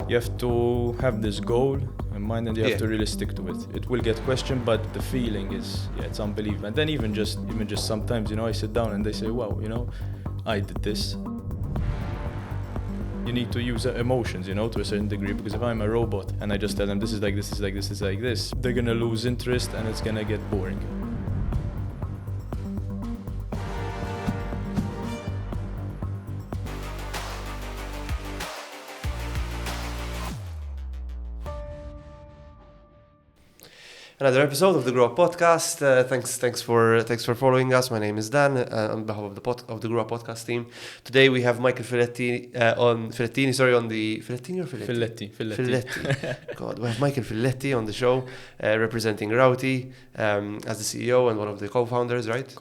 you have to have this goal in mind and you have to really stick to it. It will get questioned, but the feeling is, it's unbelievable. And then even just sometimes, I sit down and they say, wow, I did this. You need to use emotions, to a certain degree, because if I'm a robot and I just tell them this is like this, is like this, is like this, they're gonna lose interest and it's gonna get boring. Another episode of the Grow Up Podcast. Thanks for following us. My name is Dan, on behalf of the Grow Up Podcast team. Today we have Michael Filletti Filletti. God, we have Michael Filletti on the show, representing Routy as the CEO and one of the co-founders, right? Just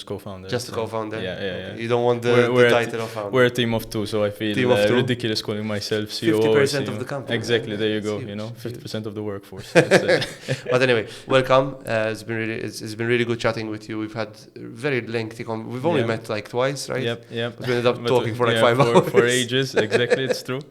co-founder. Just a co-founder. Yeah. Okay. You don't want the title of founder. We're a team of two, so I feel ridiculous calling myself CEO. 50% of the company. Exactly. There you go. 50% of the workforce. But anyway, welcome. It's been really good chatting with you. We've had very lengthy. We've only met like twice, right? Yep. But we ended up talking for like 5 hours. For ages. Exactly. It's true.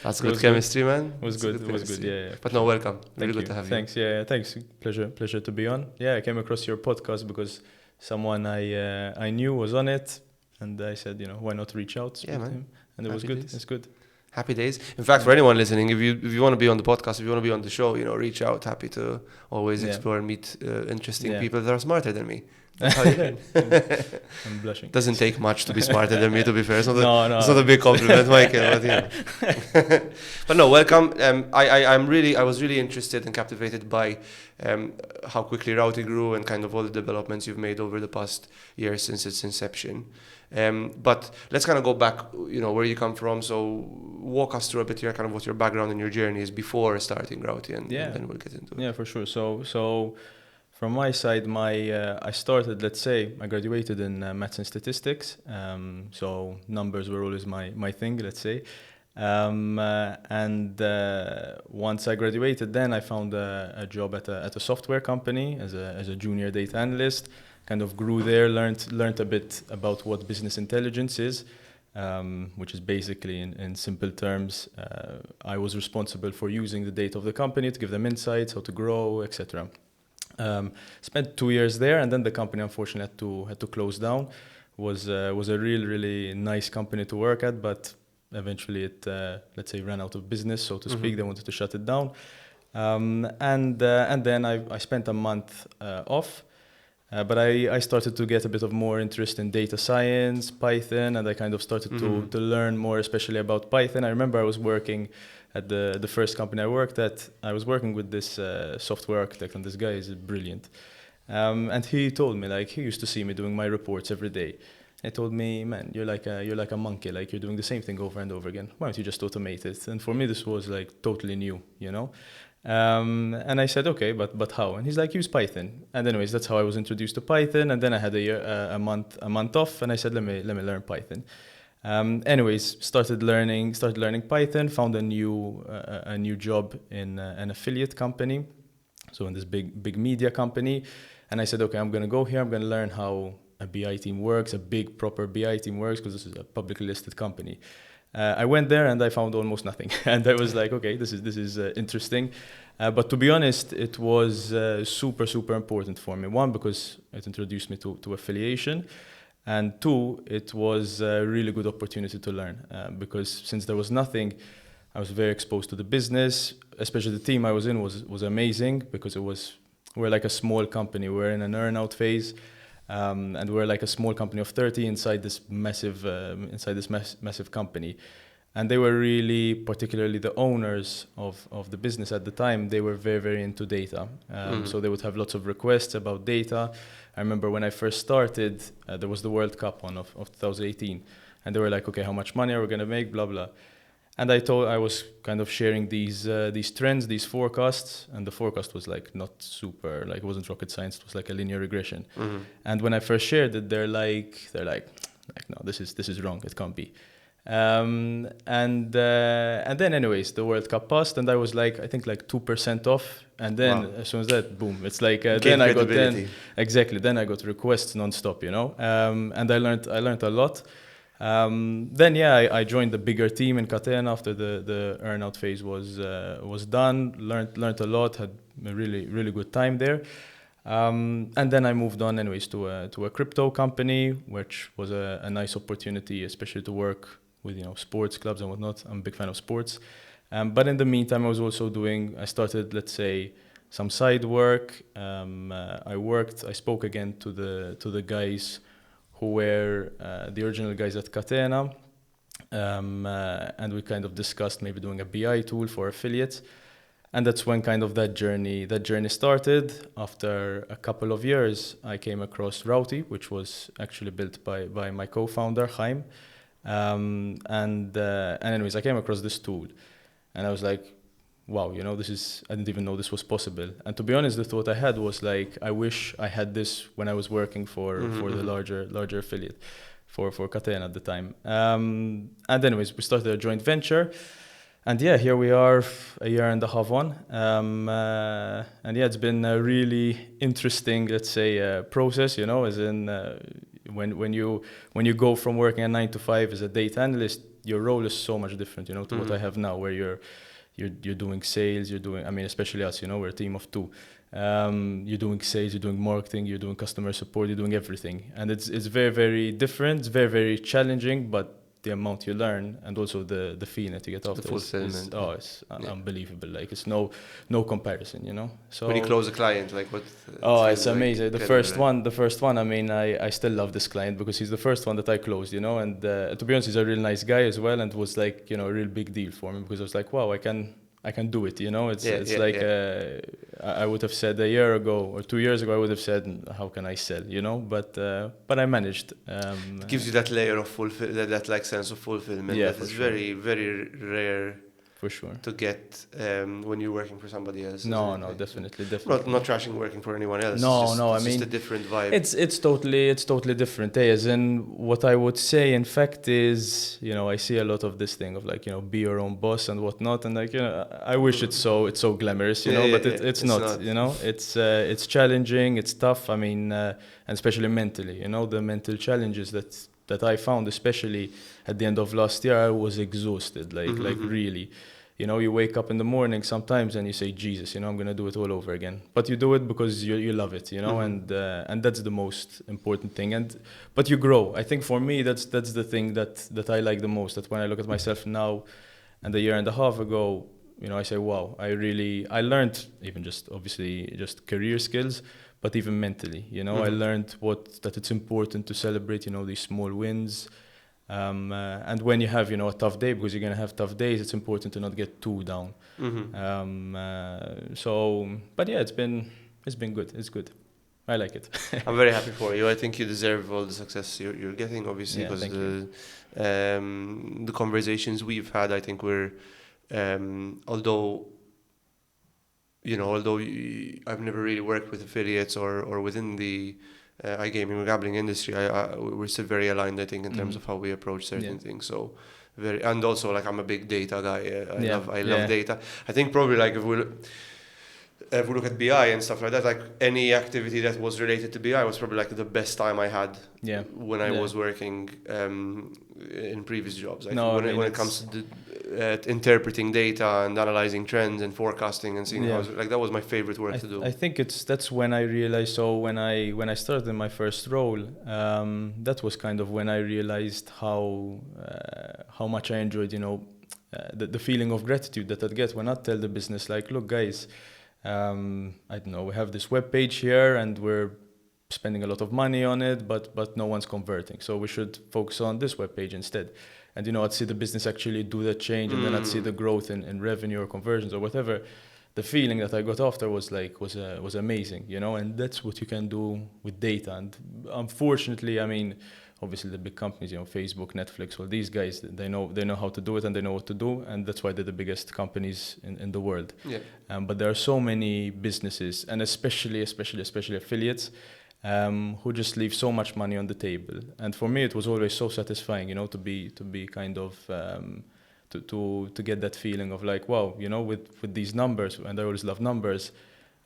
That's good chemistry, man. It was good. Yeah. But no, welcome. Really good to have you. Thanks. Yeah. Thanks. Pleasure to be on. Yeah, I came across your podcast because someone I knew was on it, and I said, why not reach out? Yeah, man. Him. And it was good. It's good. Happy days. In fact, for anyone listening, if you want to be on the podcast, if you want to be on the show, reach out. Happy to always explore and meet interesting people that are smarter than me. That's how you learn. I'm blushing. Doesn't take much to be smarter than me, to be fair. It's not a big compliment, Michael. But, but no, welcome. I was really interested and captivated by how quickly Routy grew and kind of all the developments you've made over the past years since its inception. But let's kind of go back, where you come from. So walk us through a bit kind of what your background and your journey is before starting Routy, and then we'll get into it. Yeah, for sure. So from my side, I started, I graduated in maths and statistics. So numbers were always my thing, let's say. And once I graduated, then I found a job at a software company as a junior data analyst. Kind of grew there, learned a bit about what business intelligence is, which is basically, in simple terms, I was responsible for using the data of the company to give them insights, how to grow, etc. Spent 2 years there, and then the company unfortunately had to close down. Was a really nice company to work at, but eventually it ran out of business, so to speak. They wanted to shut it down, and then I spent a month off. But I started to get a bit of more interest in data science, Python, and I kind of started to learn more, especially about Python. I remember I was working at the first company I worked at. I was working with this software architect, and this guy is brilliant. And he told me, he used to see me doing my reports every day. He told me, man, you're like a monkey, you're doing the same thing over and over again. Why don't you just automate it? And for me, this was totally new, And I said, okay, but how? And he's like, use Python. And anyways, that's how I was introduced to Python. And then I had a month off, and I said, let me learn Python. Anyways, started learning Python. Found a new job in an affiliate company, so in this big media company. And I said, okay, I'm gonna go here. I'm gonna learn how a BI team works, a big proper BI team works, because this is a publicly listed company. I went there and I found almost nothing, and I was like, okay, this is interesting, but to be honest, it was super important for me. One, because it introduced me to affiliation, and two, it was a really good opportunity to learn, because since there was nothing, I was very exposed to the business. Especially the team I was in was amazing, because we're like a small company. We're in an earn-out phase. And we're like a small company of 30 inside this massive company, and they were really, particularly the owners of the business at the time, they were very into data. So they would have lots of requests about data. I remember when I first started, there was the World Cup of 2018, and they were like, okay, how much money are we gonna make, blah blah. And I was kind of sharing these trends, these forecasts, and the forecast was not super, it wasn't rocket science. It was like a linear regression. And when I first shared it, they're like, no, this is wrong. It can't be. And then anyways, the World Cup passed, and I was I think 2% off. And then as soon as that, boom, it's then I got then I got requests nonstop, And I learned a lot. Then I joined the bigger team in Catena after the earn-out phase was done. Learned a lot. Had a really good time there. And then I moved on anyways to a crypto company, which was a nice opportunity, especially to work with sports clubs and whatnot. I'm a big fan of sports. But in the meantime, I started, let's say, some side work. I spoke again to the guys who were the original guys at Catena. And we kind of discussed maybe doing a BI tool for affiliates. And that's when kind of that journey started. After a couple of years, I came across Routy, which was actually built by my co-founder, Chaim. And anyways, I came across this tool. And I was like, wow, I didn't even know this was possible. And to be honest, the thought I had was like, I wish I had this when I was working for the larger affiliate for Catena at the time. And anyways, we started a joint venture. And here we are a year and a half on. And it's been a really interesting, let's say, process, as in when you go from working a 9 to 5 as a data analyst, your role is so much different, to what I have now, where you're doing sales, especially us, we're a team of 2. You're doing sales, you're doing marketing, you're doing customer support, you're doing everything. And it's very, very different. It's very, very challenging, but the amount you learn and also the feeling that you get after it's unbelievable. Like it's no comparison, So when you close a client, like what? It's amazing. The first one. I still love this client because he's the first one that I closed, And to be honest, he's a real nice guy as well, and it was like a real big deal for me because I was like, wow, I can do it, I would have said a year ago or 2 years ago, I would have said, how can I sell, But I managed. It gives you that layer of that like sense of fulfillment. Yeah, that is sure. very, very rare. For sure. To get when you're working for somebody else. No, definitely. Not trashing working for anyone else. It's just a different vibe. It's totally different. As in, what I would say, in fact, is I see a lot of this thing of like be your own boss and whatnot, and like I wish it's so glamorous, but it's not. It's challenging. It's tough. And especially mentally, the mental challenges that I found, especially at the end of last year, I was exhausted, like really. You wake up in the morning sometimes and you say, Jesus, I'm going to do it all over again. But you do it because you love it, and that's the most important thing. But you grow. I think for me, that's the thing that I like the most, that when I look at myself now and a year and a half ago, I say, wow, I learned even just career skills, but even mentally, I learned that it's important to celebrate, these small wins. And when you have, a tough day, because you're going to have tough days, it's important to not get too down. But it's been good. It's good. I like it. I'm very happy for you. I think you deserve all the success you're getting, obviously, because the conversations we've had, I think we're, although I've never really worked with affiliates or within the igaming or gambling industry, we're still very aligned, I think, in terms of how we approach certain things. So and also like I'm a big data guy. I love data. I think probably like if we look at BI and stuff like that, like any activity that was related to BI was probably like the best time I had when I was working in previous jobs. Like when it comes to interpreting data and analyzing trends and forecasting and seeing how that was my favorite work to do. I think that's when I realized. So when I started in my first role, that was kind of when I realized how much I enjoyed, the feeling of gratitude that I'd get when I tell the business, like, look, guys. I don't know, we have this web page here and we're spending a lot of money on it, but no one's converting. So we should focus on this web page instead. And, I'd see the business actually do that change, and then I'd see the growth in revenue or conversions or whatever. The feeling that I got after was amazing, and that's what you can do with data. And unfortunately, obviously the big companies, Facebook, Netflix, all these guys, they know how to do it and they know what to do, and that's why they're the biggest companies in the world. But there are so many businesses, and especially affiliates, who just leave so much money on the table. And for me, it was always so satisfying, to be kind of to get that feeling of like, wow, with these numbers, and I always love numbers.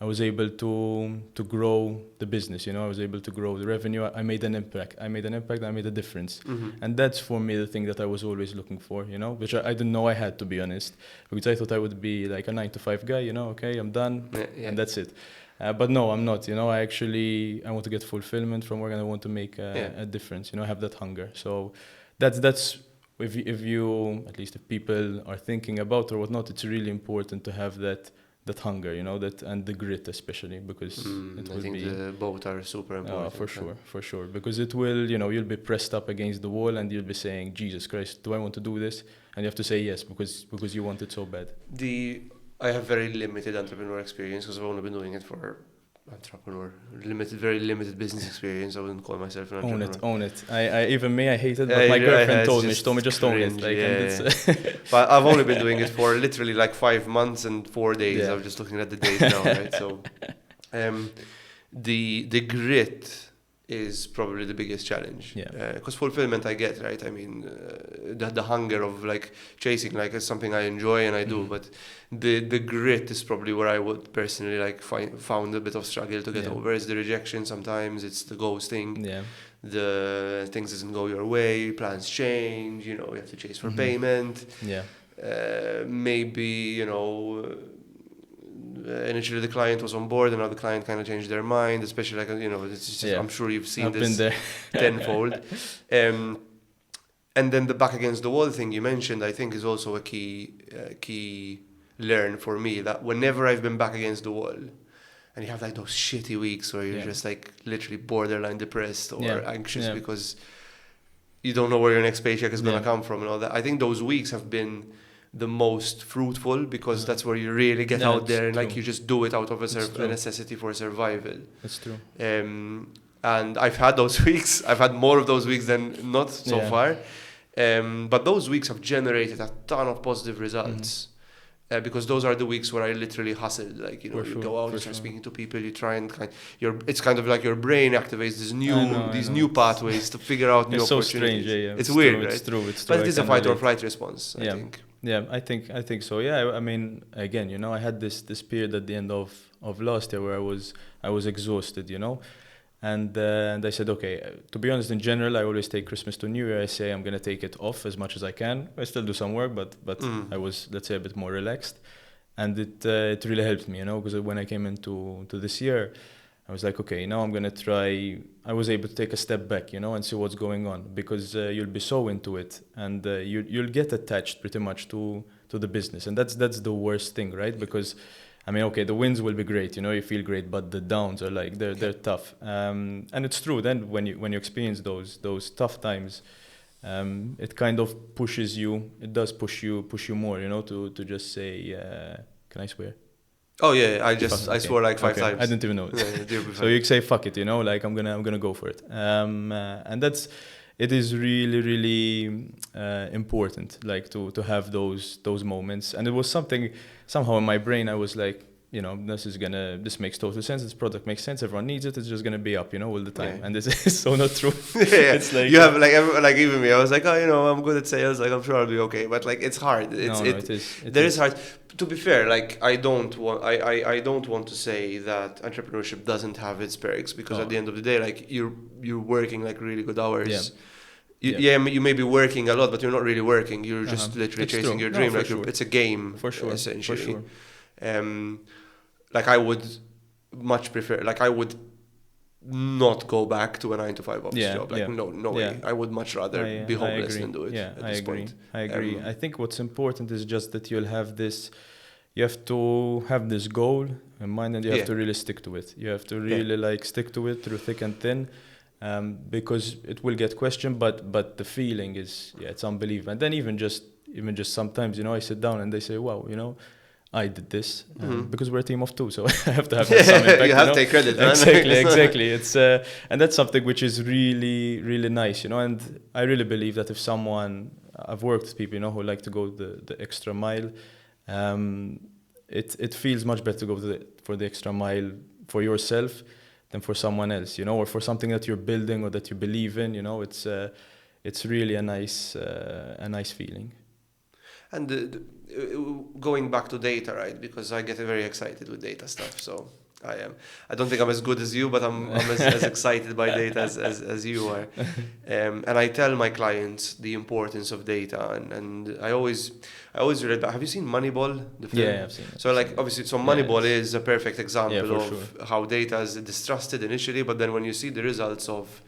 I was able to grow the business, I was able to grow the revenue. I made an impact. I made a difference. And that's for me the thing that I was always looking for, which I didn't know I had, to be honest, because I thought I would be like a 9-to-5 guy, okay, I'm done, and that's it. But no, I'm not, I want to get fulfillment from work, and I want to make a difference, have that hunger. So that's if you, at least if people are thinking about or whatnot, it's really important to have that hunger, that, and the grit especially, because it will be. The both are super important. For sure, because it will, you'll be pressed up against the wall, and you'll be saying, Jesus Christ, do I want to do this? And you have to say yes, because you want it so bad. I have very limited entrepreneur experience, because I've only been doing it for very limited business experience. I wouldn't call myself an entrepreneur. Own it. I hate it, but my girlfriend told me, just own it. But I've only been doing it for literally like 5 months and 4 days. I'm just looking at the days now, right? So, the grit is probably the biggest challenge. Because fulfillment I get, right? I mean, the hunger of like chasing, like, it's something I enjoy and I do, but the grit is probably where I would personally like found a bit of struggle to get over. It's the rejection sometimes, it's the ghosting, the things doesn't go your way, plans change, you have to chase for payment. Maybe, initially the client was on board, and now the client kind of changed their mind, especially like, it's just, I'm sure you've seen this tenfold. And then the back against the wall thing you mentioned, I think, is also a key learn for me, that whenever I've been back against the wall, and you have like those shitty weeks where you're just like literally borderline depressed or anxious because you don't know where your next paycheck is going to come from and all that, I think those weeks have been the most fruitful, because that's where you really get out there and like you just do it out of a necessity for survival. That's true. And I've had those weeks. I've had more of those weeks than not so far. But those weeks have generated a ton of positive results. Because those are the weeks where I literally hustled. Like, you go out, you start speaking to people, you try and it's kind of like your brain activates these new pathways to figure out new opportunities. So strange, It's weird, right? It's true. But it is a fight or flight response, I think. Yeah, I think so. Yeah, I mean, again, I had this period at the end of last year where I was exhausted, and I said, okay, to be honest, in general, I always take Christmas to New Year. I say I'm gonna take it off as much as I can. I still do some work, but I was, let's say, a bit more relaxed, and it really helped me, because when I came into this year, I was like, okay, now I'm gonna try. I was able to take a step back, and see what's going on, because you'll be so into it, and you'll get attached pretty much to the business, and that's the worst thing, right? Because I mean, okay, the wins will be great, you feel great, but the downs are like they're tough, and it's true. Then when you experience those tough times, it kind of pushes you. It does push you more, to just say, can I swear? Oh yeah, I swore like 5 times. I didn't even know it. So you say fuck it, like I'm gonna go for it. And it is really, really important, like to have those moments. And it was something, somehow in my brain I was like, this makes total sense. This product makes sense. Everyone needs it. It's just gonna be up, all the time. Yeah. And this is so not true. It's like, you have like even me. I was like, oh, I'm good at sales. Like I'm sure I'll be okay. But like it's hard. It is hard. To be fair, like I don't want to say that entrepreneurship doesn't have its perks, because at the end of the day, like you're working like really good hours. You may be working a lot, but you're not really working. You're just literally chasing your dream. Like it's a game, for sure, essentially. For sure. Like I would much prefer. Like I would not go back to a 9-to-5 office job. Like no way. I would much rather be homeless than do it. Yeah, I agree. I think what's important is just that you'll have this. You have to have this goal in mind, and you have to really stick to it. You have to really like stick to it through thick and thin, because it will get questioned. But the feeling is it's unbelievable. And then even just sometimes I sit down and they say, wow, I did this because we're a team of two, so I have to have some impact. You have to take credit, man. Exactly. It's and that's something which is really, really nice, And I really believe that if someone, I've worked with people, who like to go the extra mile, it feels much better to go for the extra mile for yourself than for someone else, or for something that you're building or that you believe in. It's really a nice feeling. And going back to data, right? Because I get very excited with data stuff. So I am. I don't think I'm as good as you, but I'm as excited by data as you are. And I tell my clients the importance of data, and I always read. Have you seen Moneyball, the film? Yeah, I've seen it. So obviously, Moneyball is a perfect example of how data is distrusted initially, but then when you see the results of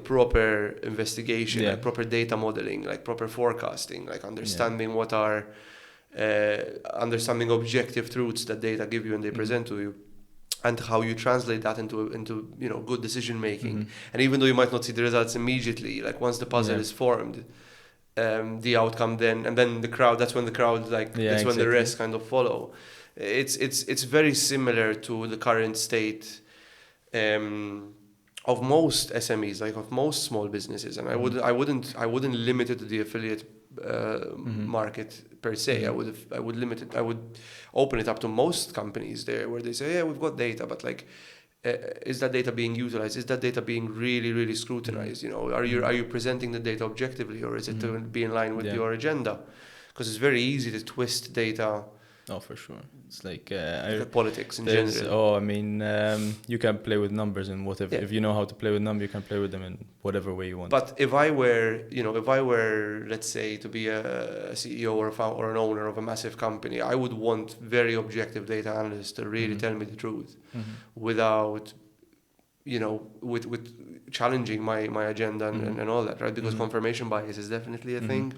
proper investigation, like proper data modeling, like proper forecasting, like understanding what are understanding objective truths that data give you and they present to you, and how you translate that into good decision making. And even though you might not see the results immediately, like once the puzzle is formed, the outcome then the crowd, that's when the crowd when the rest kind of follow. It's very similar to the current state of most SMEs, like of most small businesses, and I wouldn't limit it to the affiliate market per se. I would open it up to most companies there, where they say, yeah, we've got data, but is that data being utilized? Is that data being really, really scrutinized? Are you presenting the data objectively, or is it to be in line with your agenda? Because it's very easy to twist data. Oh, for sure. It's like politics in general. You can play with numbers and whatever. If you know how to play with numbers, you can play with them in whatever way you want. But if I were, let's say, to be a CEO or an owner of a massive company, I would want very objective data analysts to really tell me the truth, without, with challenging my agenda and all that, right? Because confirmation bias is definitely a thing.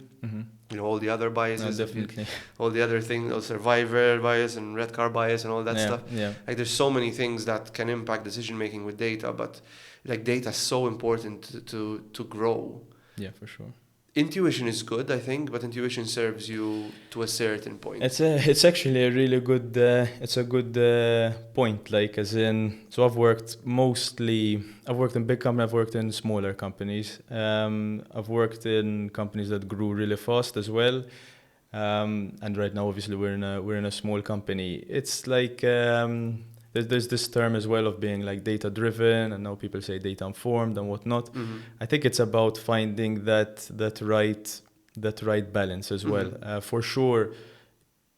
All the other biases, definitely. All the other things, survivor bias and red car bias and all that stuff. Yeah. Like there's so many things that can impact decision making with data, but data is so important to grow. Yeah, for sure. Intuition is good, I think, but intuition serves you to a certain point. It's actually a really good point. So I've worked in big companies, I've worked in smaller companies. I've worked in companies that grew really fast as well. And right now, obviously, we're in a small company. It's like there's this term as well of being data driven, and now people say data informed and whatnot. I think it's about finding that right balance as well. For sure,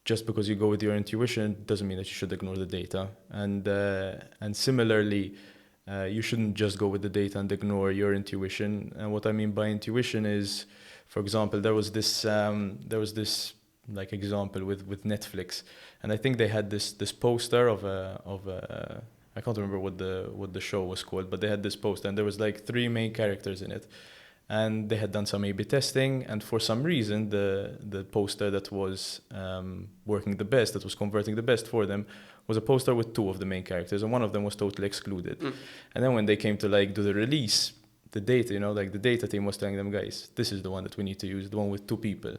just because you go with your intuition doesn't mean that you should ignore the data. And similarly, you shouldn't just go with the data and ignore your intuition. And what I mean by intuition is, for example, there was this example with Netflix, and I think they had this poster of a I can't remember what the show was called, but they had this poster, and there was 3 main characters in it, and they had done some A/B testing, and for some reason the poster that was working the best, that was converting the best for them, was a poster with 2 of the main characters, and one of them was totally excluded. And then when they came to do the release, the data, the data team was telling them, guys, this is the one that we need to use, the one with 2 people.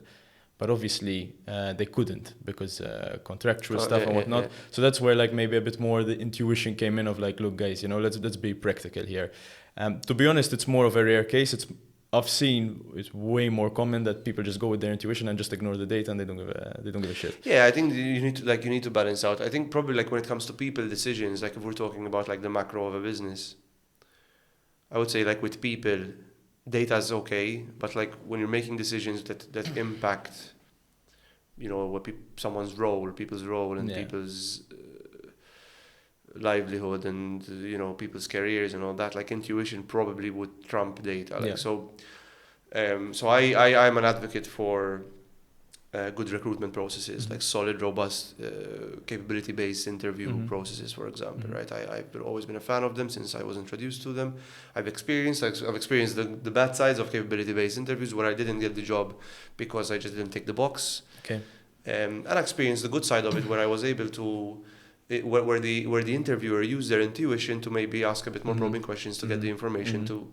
But obviously they couldn't, because contractual stuff and whatnot. So that's where maybe a bit more the intuition came in of look, guys, let's be practical here. To be honest, it's more of a rare case. I've seen it's way more common that people just go with their intuition and just ignore the data, and they don't give a shit. Yeah, I think you need to balance out. I think probably when it comes to people decisions, if we're talking about the macro of a business, I would say with people, data is okay, but when you're making decisions that impact, someone's role, people's role, and people's livelihood, and people's careers and all that, intuition probably would trump data. So I'm an advocate for good recruitment processes, solid, robust, capability-based interview processes, for example, right? I've always been a fan of them since I was introduced to them. I've experienced the bad sides of capability-based interviews, where I didn't get the job because I just didn't tick the box. Okay. And I experienced the good side of it, where I was able to, where the interviewer used their intuition to maybe ask a bit more probing questions to get the information to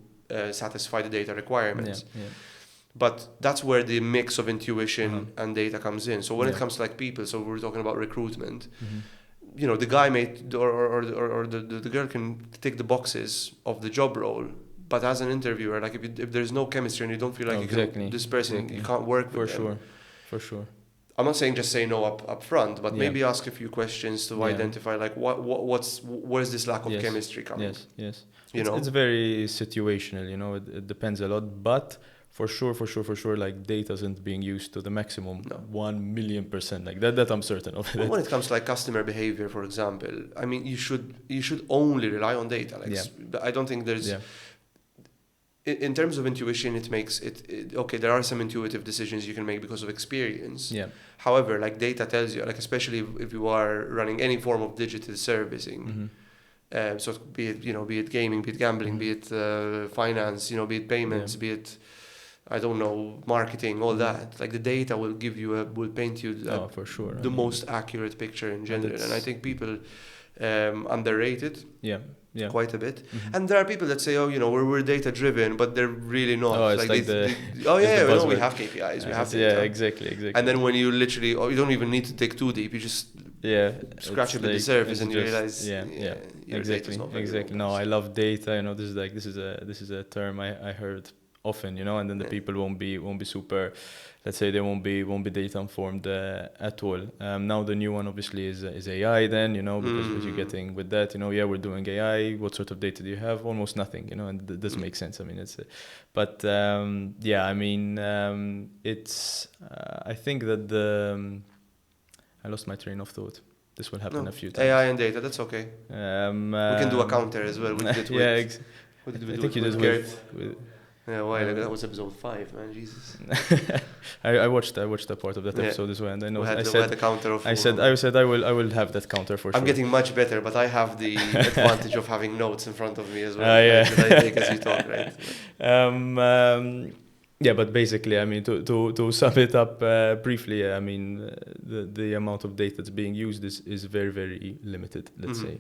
satisfy the data requirements. Yeah. But that's where the mix of intuition and data comes in. So when it comes to people, so we're talking about recruitment, the guy or the girl can tick the boxes of the job role, but as an interviewer, if there's no chemistry and you don't feel this person, you can't work with them. For sure. I'm not saying just say no up front, but maybe ask a few questions to identify where's this lack of chemistry coming. Yes. It's very situational, it depends a lot, but For sure. Like data isn't being used to the maximum. No. 1,000,000%. Like that I'm certain of. When it comes to like customer behavior, for example, I mean, you should only rely on data. Like, I don't think there's. In terms of intuition, it makes it okay. There are some intuitive decisions you can make because of experience. Yeah. However, like data tells you, like especially if you are running any form of digital servicing, so be it gaming, be it gambling, be it finance, be it payments, be it, I don't know, marketing, all that. Like the data will give you will paint you for sure. the most accurate picture in general, and I think people underrate it. Yeah. Quite a bit. And there are people that say, we're data driven, but they're really not. Oh, it's we have KPIs, we have data. Yeah, exactly. And then when you literally, you don't even need to dig too deep. You just scratch a bit the surface and you realize, exactly. No, I love data. This is a term I heard often, and then the people won't be super, let's say they won't be data informed at all. Now the new one obviously is AI then, because what you're getting with that, we're doing AI, what sort of data do you have? Almost nothing, and this makes sense. I mean, it's it's I think that I lost my train of thought. This will happen a few times. AI and data, that's okay. We can do a counter as well. We did it with yeah, why? That was episode 5, man. Jesus. I watched a part of that episode as well, and I know I said the counter of. I said I will have that counter for sure. I'm getting much better, but I have the advantage of having notes in front of me as well. That I take as you talk, right? But basically, I mean, to sum it up briefly, I mean, the amount of data that's being used is very, very limited. Let's say.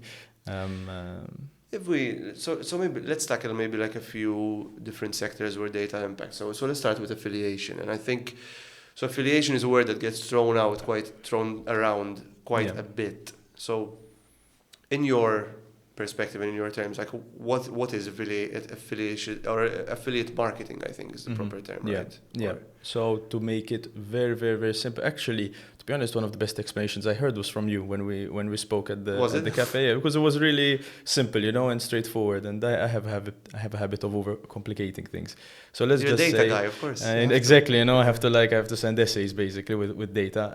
If we so maybe let's tackle maybe like a few different sectors where data impacts. So let's start with affiliation, and I think affiliation is a word that gets thrown around quite a bit. So, in your perspective and in your terms, like what is affiliation or affiliate marketing? I think is the proper term, right? Yeah. So to make it very, very, very simple, actually, to be honest, one of the best explanations I heard was from you when we spoke at the cafe, because it was really simple, and straightforward. And I have a habit of overcomplicating things. So let's You're just a data say, guy, of course. Exactly, I have to send essays basically with data.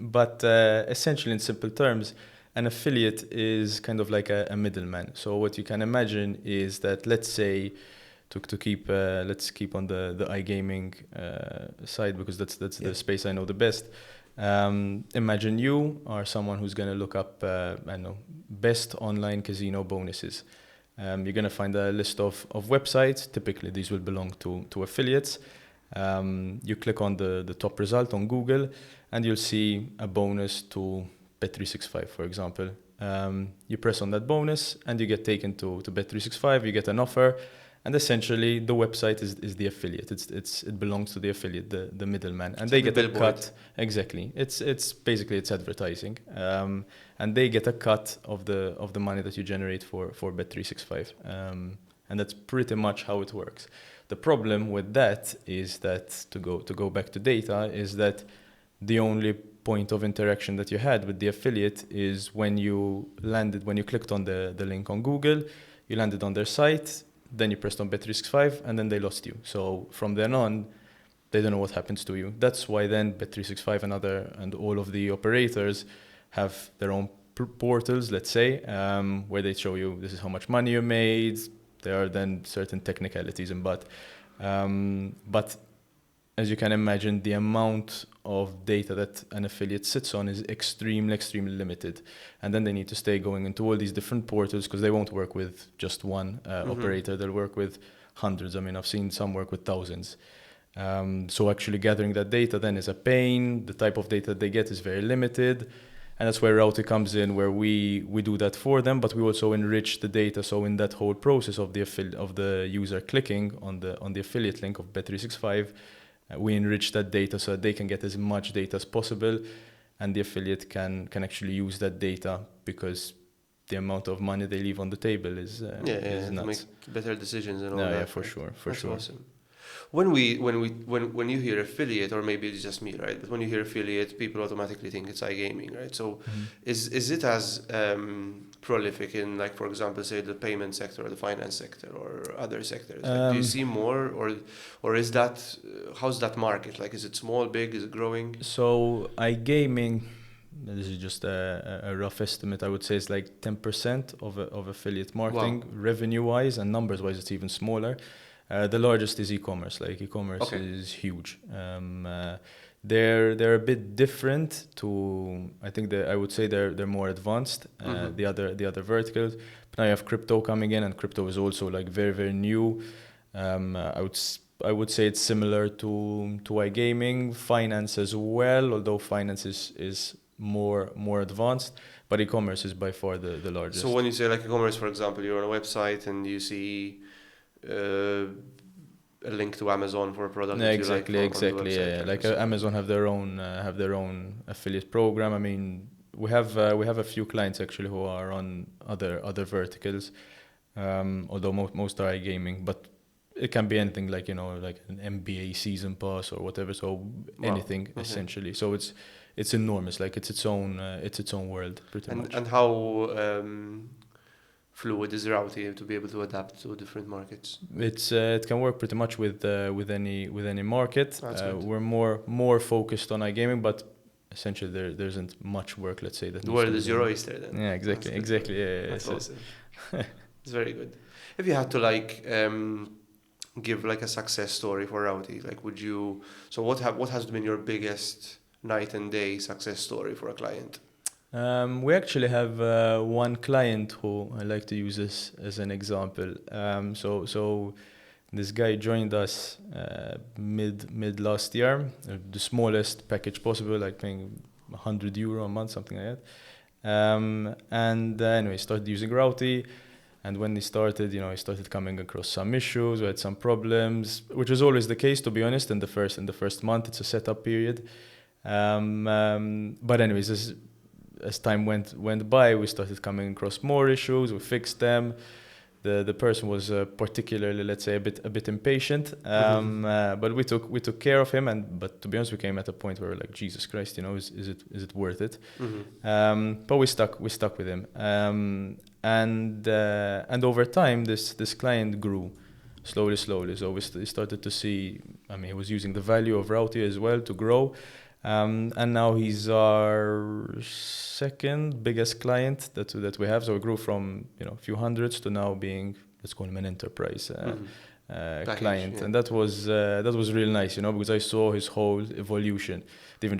But essentially, in simple terms, an affiliate is kind of like a middleman. So what you can imagine is that, let's say, let's keep on the igaming side, because that's the space I know the best. Imagine you are someone who's going to look up, best online casino bonuses. You're going to find a list of websites. Typically, these will belong to affiliates. You click on the top result on Google, and you'll see a bonus to Bet365, for example. You press on that bonus, and you get taken to Bet365. You get an offer. And essentially, the website is the affiliate. It belongs to the affiliate, the middleman, and they get a cut. Exactly. It's basically advertising, and they get a cut of the money that you generate for Bet365, and that's pretty much how it works. The problem with that is that to go back to data is that the only point of interaction that you had with the affiliate is when you clicked on the link on Google, you landed on their site. Then you pressed on Bet365, and then they lost you. So from then on, they don't know what happens to you. That's why then Bet365 and all of the operators have their own portals, let's say, where they show you this is how much money you made. There are then certain technicalities, but as you can imagine, the amount of data that an affiliate sits on is extremely limited. And then they need to stay going into all these different portals, because they won't work with just one operator. They'll work with hundreds. I mean, I've seen some work with thousands. So actually gathering that data then is a pain. The type of data they get is very limited. And that's where Routy comes in, where we do that for them, but we also enrich the data. So in that whole process of the user clicking on the affiliate link of Bet365, we enrich that data so that they can get as much data as possible, and the affiliate can actually use that data, because the amount of money they leave on the table is nuts. To make better decisions and all that. Yeah, for sure. Awesome. When you hear affiliate, or maybe it's just me, right? But when you hear affiliate, people automatically think it's iGaming, right? So is it as prolific in, like, for example, say the payment sector or the finance sector or other sectors? Like, do you see more, or is that how's that market? Like, is it small, big, is it growing? So iGaming, this is just a rough estimate, I would say it's like 10% of affiliate marketing. Wow. Revenue-wise, and numbers-wise it's even smaller. The largest is e-commerce. Like, e-commerce is huge. They're a bit different to, I think I would say they're more advanced, the other verticals. But now you have crypto coming in, and crypto is also like very, very new. I would say it's similar to iGaming, finance as well, although finance is more advanced, but e-commerce is by far the largest. So when you say like e-commerce, for example, you're on a website and you see a link to Amazon for a product. Exactly. Yeah. Like Amazon have their own affiliate program. I mean, we have a few clients actually who are on other verticals, although most are iGaming, but it can be anything, like, like an NBA season pass or whatever. So anything essentially. So it's enormous. Like, it's its own world pretty much. And how fluid is Routy to be able to adapt to different markets? It can work pretty much with any market. We're more focused on iGaming, but essentially there isn't much work, let's say, that the world is your oyster then. Yeah, exactly. Yeah, that's awesome. It's very good. If you had to like give like a success story for Routy, like what has been your biggest night and day success story for a client? We actually have one client who I like to use this as an example. So this guy joined us mid last year, the smallest package possible, like paying €100 a month, something like that. And anyway, started using Routy. And when he started, he started coming across some issues. We had some problems, which is always the case, to be honest. In the first month, it's a setup period. But anyways, as time went by, we started coming across more issues. We fixed them. The person was particularly, let's say, a bit impatient. But we took care of him. But to be honest, we came at a point where we're like, Jesus Christ, is it worth it? But we stuck with him. And over time, this client grew slowly. So we started to see. I mean, he was using the value of Routy as well to grow. And now he's our second biggest client that we have. So we grew from a few hundreds to now being, let's call him an enterprise client. Yeah. And that was really nice, because I saw his whole evolution. Even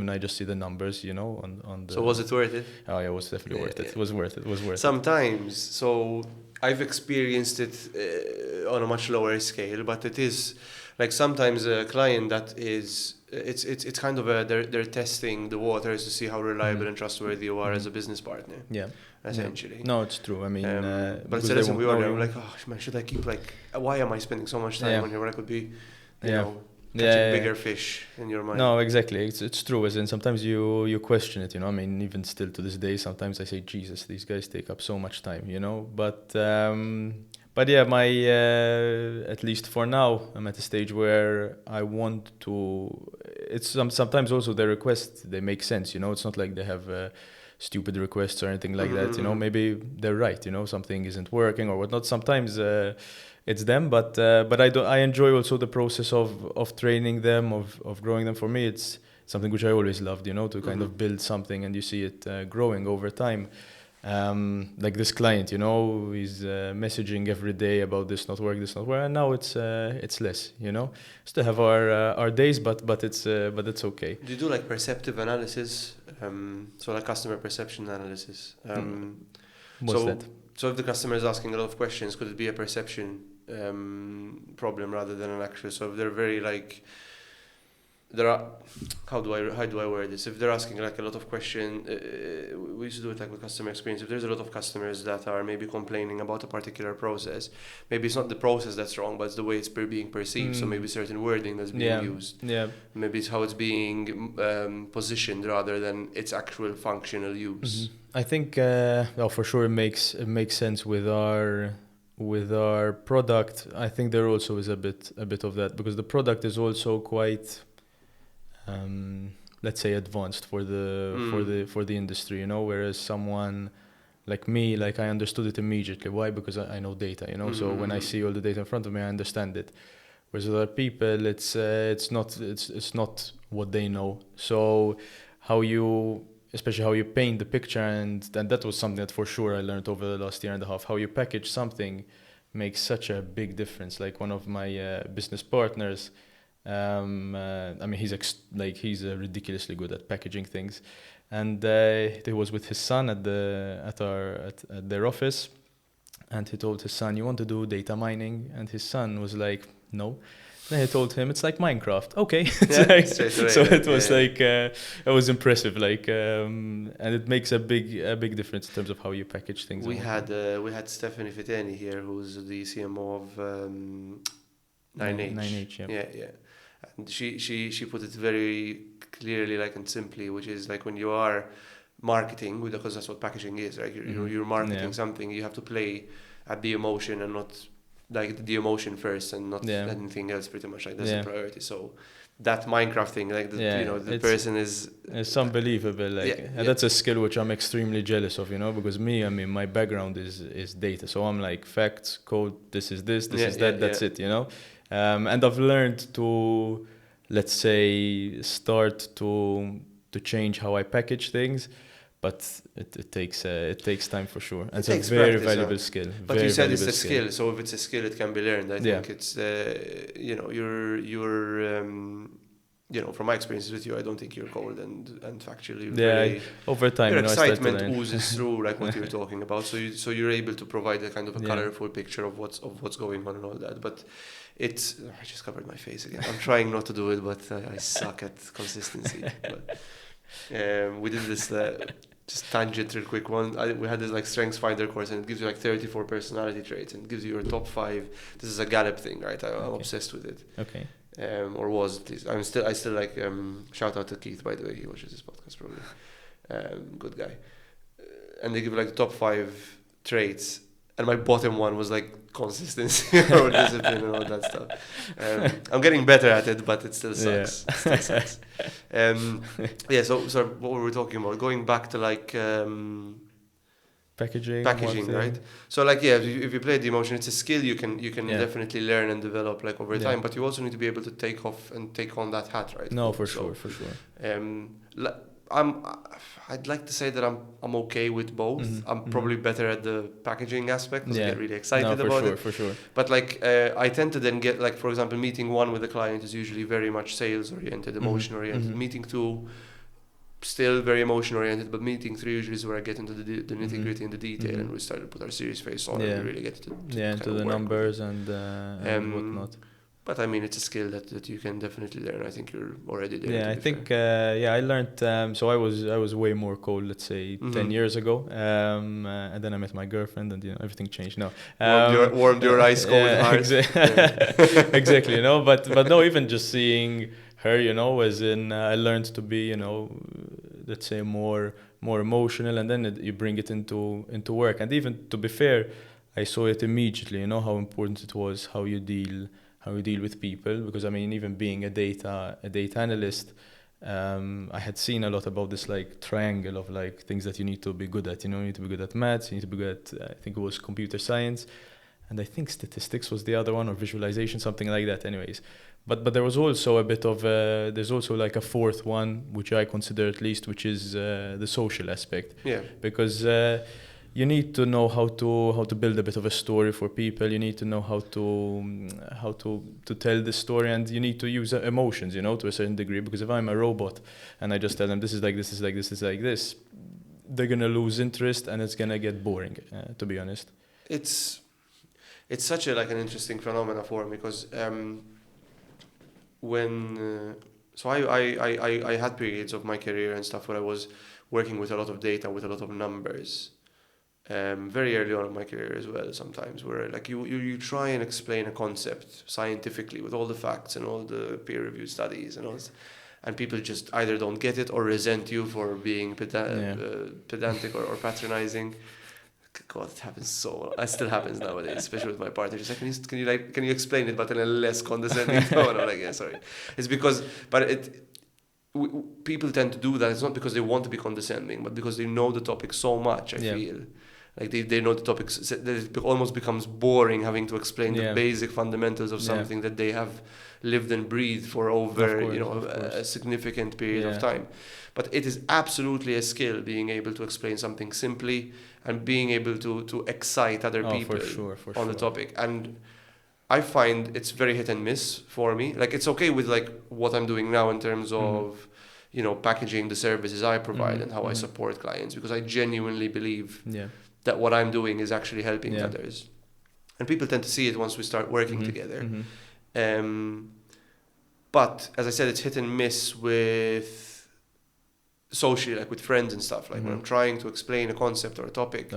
I just see the numbers, on the. So was it worth it? Oh yeah, it was definitely worth it. It was worth it. Sometimes, so I've experienced it on a much lower scale, but it is like sometimes a client that is. It's kind of they're testing the waters to see how reliable and trustworthy you are as a business partner. Yeah, essentially. Yeah. No, it's true. I mean, but it's a lesson we were like, oh man, should I keep why am I spending so much time on here when I could be, catching bigger fish in your mind? No, exactly. It's true. As in, sometimes you question it. I mean, even still to this day, sometimes I say, Jesus, these guys take up so much time. But yeah, at least for now, I'm at a stage where I want to. It's sometimes also their requests, they make sense. It's not like they have stupid requests or anything like that. Maybe they're right. Something isn't working or whatnot. Sometimes it's them, but I enjoy also the process of training them, of growing them. For me, it's something which I always loved. To kind of build something and you see it growing over time. Like this client, he's messaging every day about this not work, and now it's less, Still have our days, but it's okay. Do you do like perceptive analysis? So like customer perception analysis. What's that? So if the customer is asking a lot of questions, could it be a perception problem rather than an actual? So if they're very like. How do I word this? If they're asking like a lot of questions, we used to do it like with customer experience. If there's a lot of customers that are maybe complaining about a particular process, maybe it's not the process that's wrong, but it's the way it's being perceived. So maybe certain wording that's being used. Yeah. Maybe it's how it's being positioned rather than its actual functional use. I think for sure it makes sense with our with our product, I think there also is a bit of that, because the product is also quite, let's say, advanced for the industry, you know. Whereas someone like me, like, I understood it immediately. Why? Because I know data, you know. So when I see all the data in front of me, I understand it. Whereas other people, it's not what they know. So especially how you paint the picture, and that was something that for sure I learned over the last year and a half. How you package something makes such a big difference. Like, one of my business partners, I mean, he's ridiculously good at packaging things, and he was with his son at their office, and he told his son, "You want to do data mining?" And his son was like, "No." Then he told him, "It's like Minecraft." Okay. It was impressive. Like, and it makes a big difference in terms of how you package things. We had Stephanie Filletti here, who's the CMO of 9H. 9H, yeah. Yeah. And she put it very clearly, like, and simply, which is like, when you are marketing, because that's what packaging is, right? You're marketing something, you have to play at the emotion and not like the emotion first, and not anything else. Pretty much, like, that's the priority. So that Minecraft thing, like, the person it's unbelievable. Like, and that's a skill which I'm extremely jealous of, you know, because my background is data, so I'm like, facts, code, this is that, that's it, you know. And I've learned to, let's say, start to change how I package things, but it takes time for sure. And it's a very valuable skill. But you said it's a skill, so if it's a skill, it can be learned. I think it's you're from my experiences with you, I don't think you're cold and factually. Over time, your excitement oozes through, like, what you're talking about. So you're able to provide a kind of a colorful picture of what's going on and all that. But I just covered my face again. I'm trying not to do it, but I suck at consistency. But we did this just tangent real quick one. We had this like Strengths Finder course, and it gives you like 34 personality traits, and it gives you your top 5. This is a Gallup thing, right? I'm obsessed with it. Okay. Or was at least. I still like, shout out to Keith, by the way, he watches this podcast probably. Good guy. And they give like the top 5 traits, and my bottom one was like consistency or discipline and all that stuff. I'm getting better at it, but it still sucks. So what were we talking about? Going back to like packaging, right? So like, if you play the emotion, it's a skill you can definitely learn and develop like over time, but you also need to be able to take off and take on that hat, right? No, for sure. I'd like to say that I'm okay with both. I'm probably better at the packaging aspect because I get really excited about it. For sure. But like, I tend to then get, like, for example, meeting 1 with a client is usually very much sales oriented, emotion oriented. Meeting 2, still very emotion oriented, but meeting 3 usually is where I get into the nitty gritty and the detail, and we start to put our serious face on and we really get into the numbers and whatnot. But I mean, it's a skill that you can definitely learn. I think you're already there. Yeah, I think I learned. So I was way more cold, let's say, 10 years ago, and then I met my girlfriend, and everything changed. No, warmed your ice cold heart. Exactly. But no, even just seeing her, as in I learned to be, let's say more emotional, and then you bring it into work. And even, to be fair, I saw it immediately. How important it was how you deal with people, because I mean, even being a data analyst, I had seen a lot about this like triangle of like things that you need to be good at. You need to be good at maths, you need to be good at, I think it was computer science, and I think statistics was the other one, or visualization, something like that. Anyways, but there was also a bit of there's also like a fourth one, which I consider at least, which is the social aspect. Yeah. Because you need to know how to build a bit of a story for people. You need to know how to tell the story, and you need to use emotions, to a certain degree. Because if I'm a robot and I just tell them this is like this, this is like this, this is like this, they're gonna lose interest and it's gonna get boring. To be honest, it's such a like an interesting phenomena for me, because so I had periods of my career and stuff where I was working with a lot of data, with a lot of numbers. Very early on in my career as well, sometimes, where like you try and explain a concept scientifically with all the facts and all the peer-reviewed studies and all this, and people just either don't get it or resent you for being pedantic or patronizing. God, it happens so. It still happens nowadays, especially with my partner. She's like, can you explain it, but in a less condescending tone? And I'm like, yeah, sorry. It's because, people tend to do that. It's not because they want to be condescending, but because they know the topic so much. I feel like they know the topics that it almost becomes boring having to explain the basic fundamentals of something that they have lived and breathed for over a significant period of time. But it is absolutely a skill being able to explain something simply and being able to excite other people on the topic. And I find it's very hit and miss for me. Like, it's okay with like what I'm doing now in terms of packaging the services I provide and how I support clients, because I genuinely believe that what I'm doing is actually helping others. And people tend to see it once we start working together. But as I said, it's hit and miss with socially, like with friends and stuff. Like when I'm trying to explain a concept or a topic.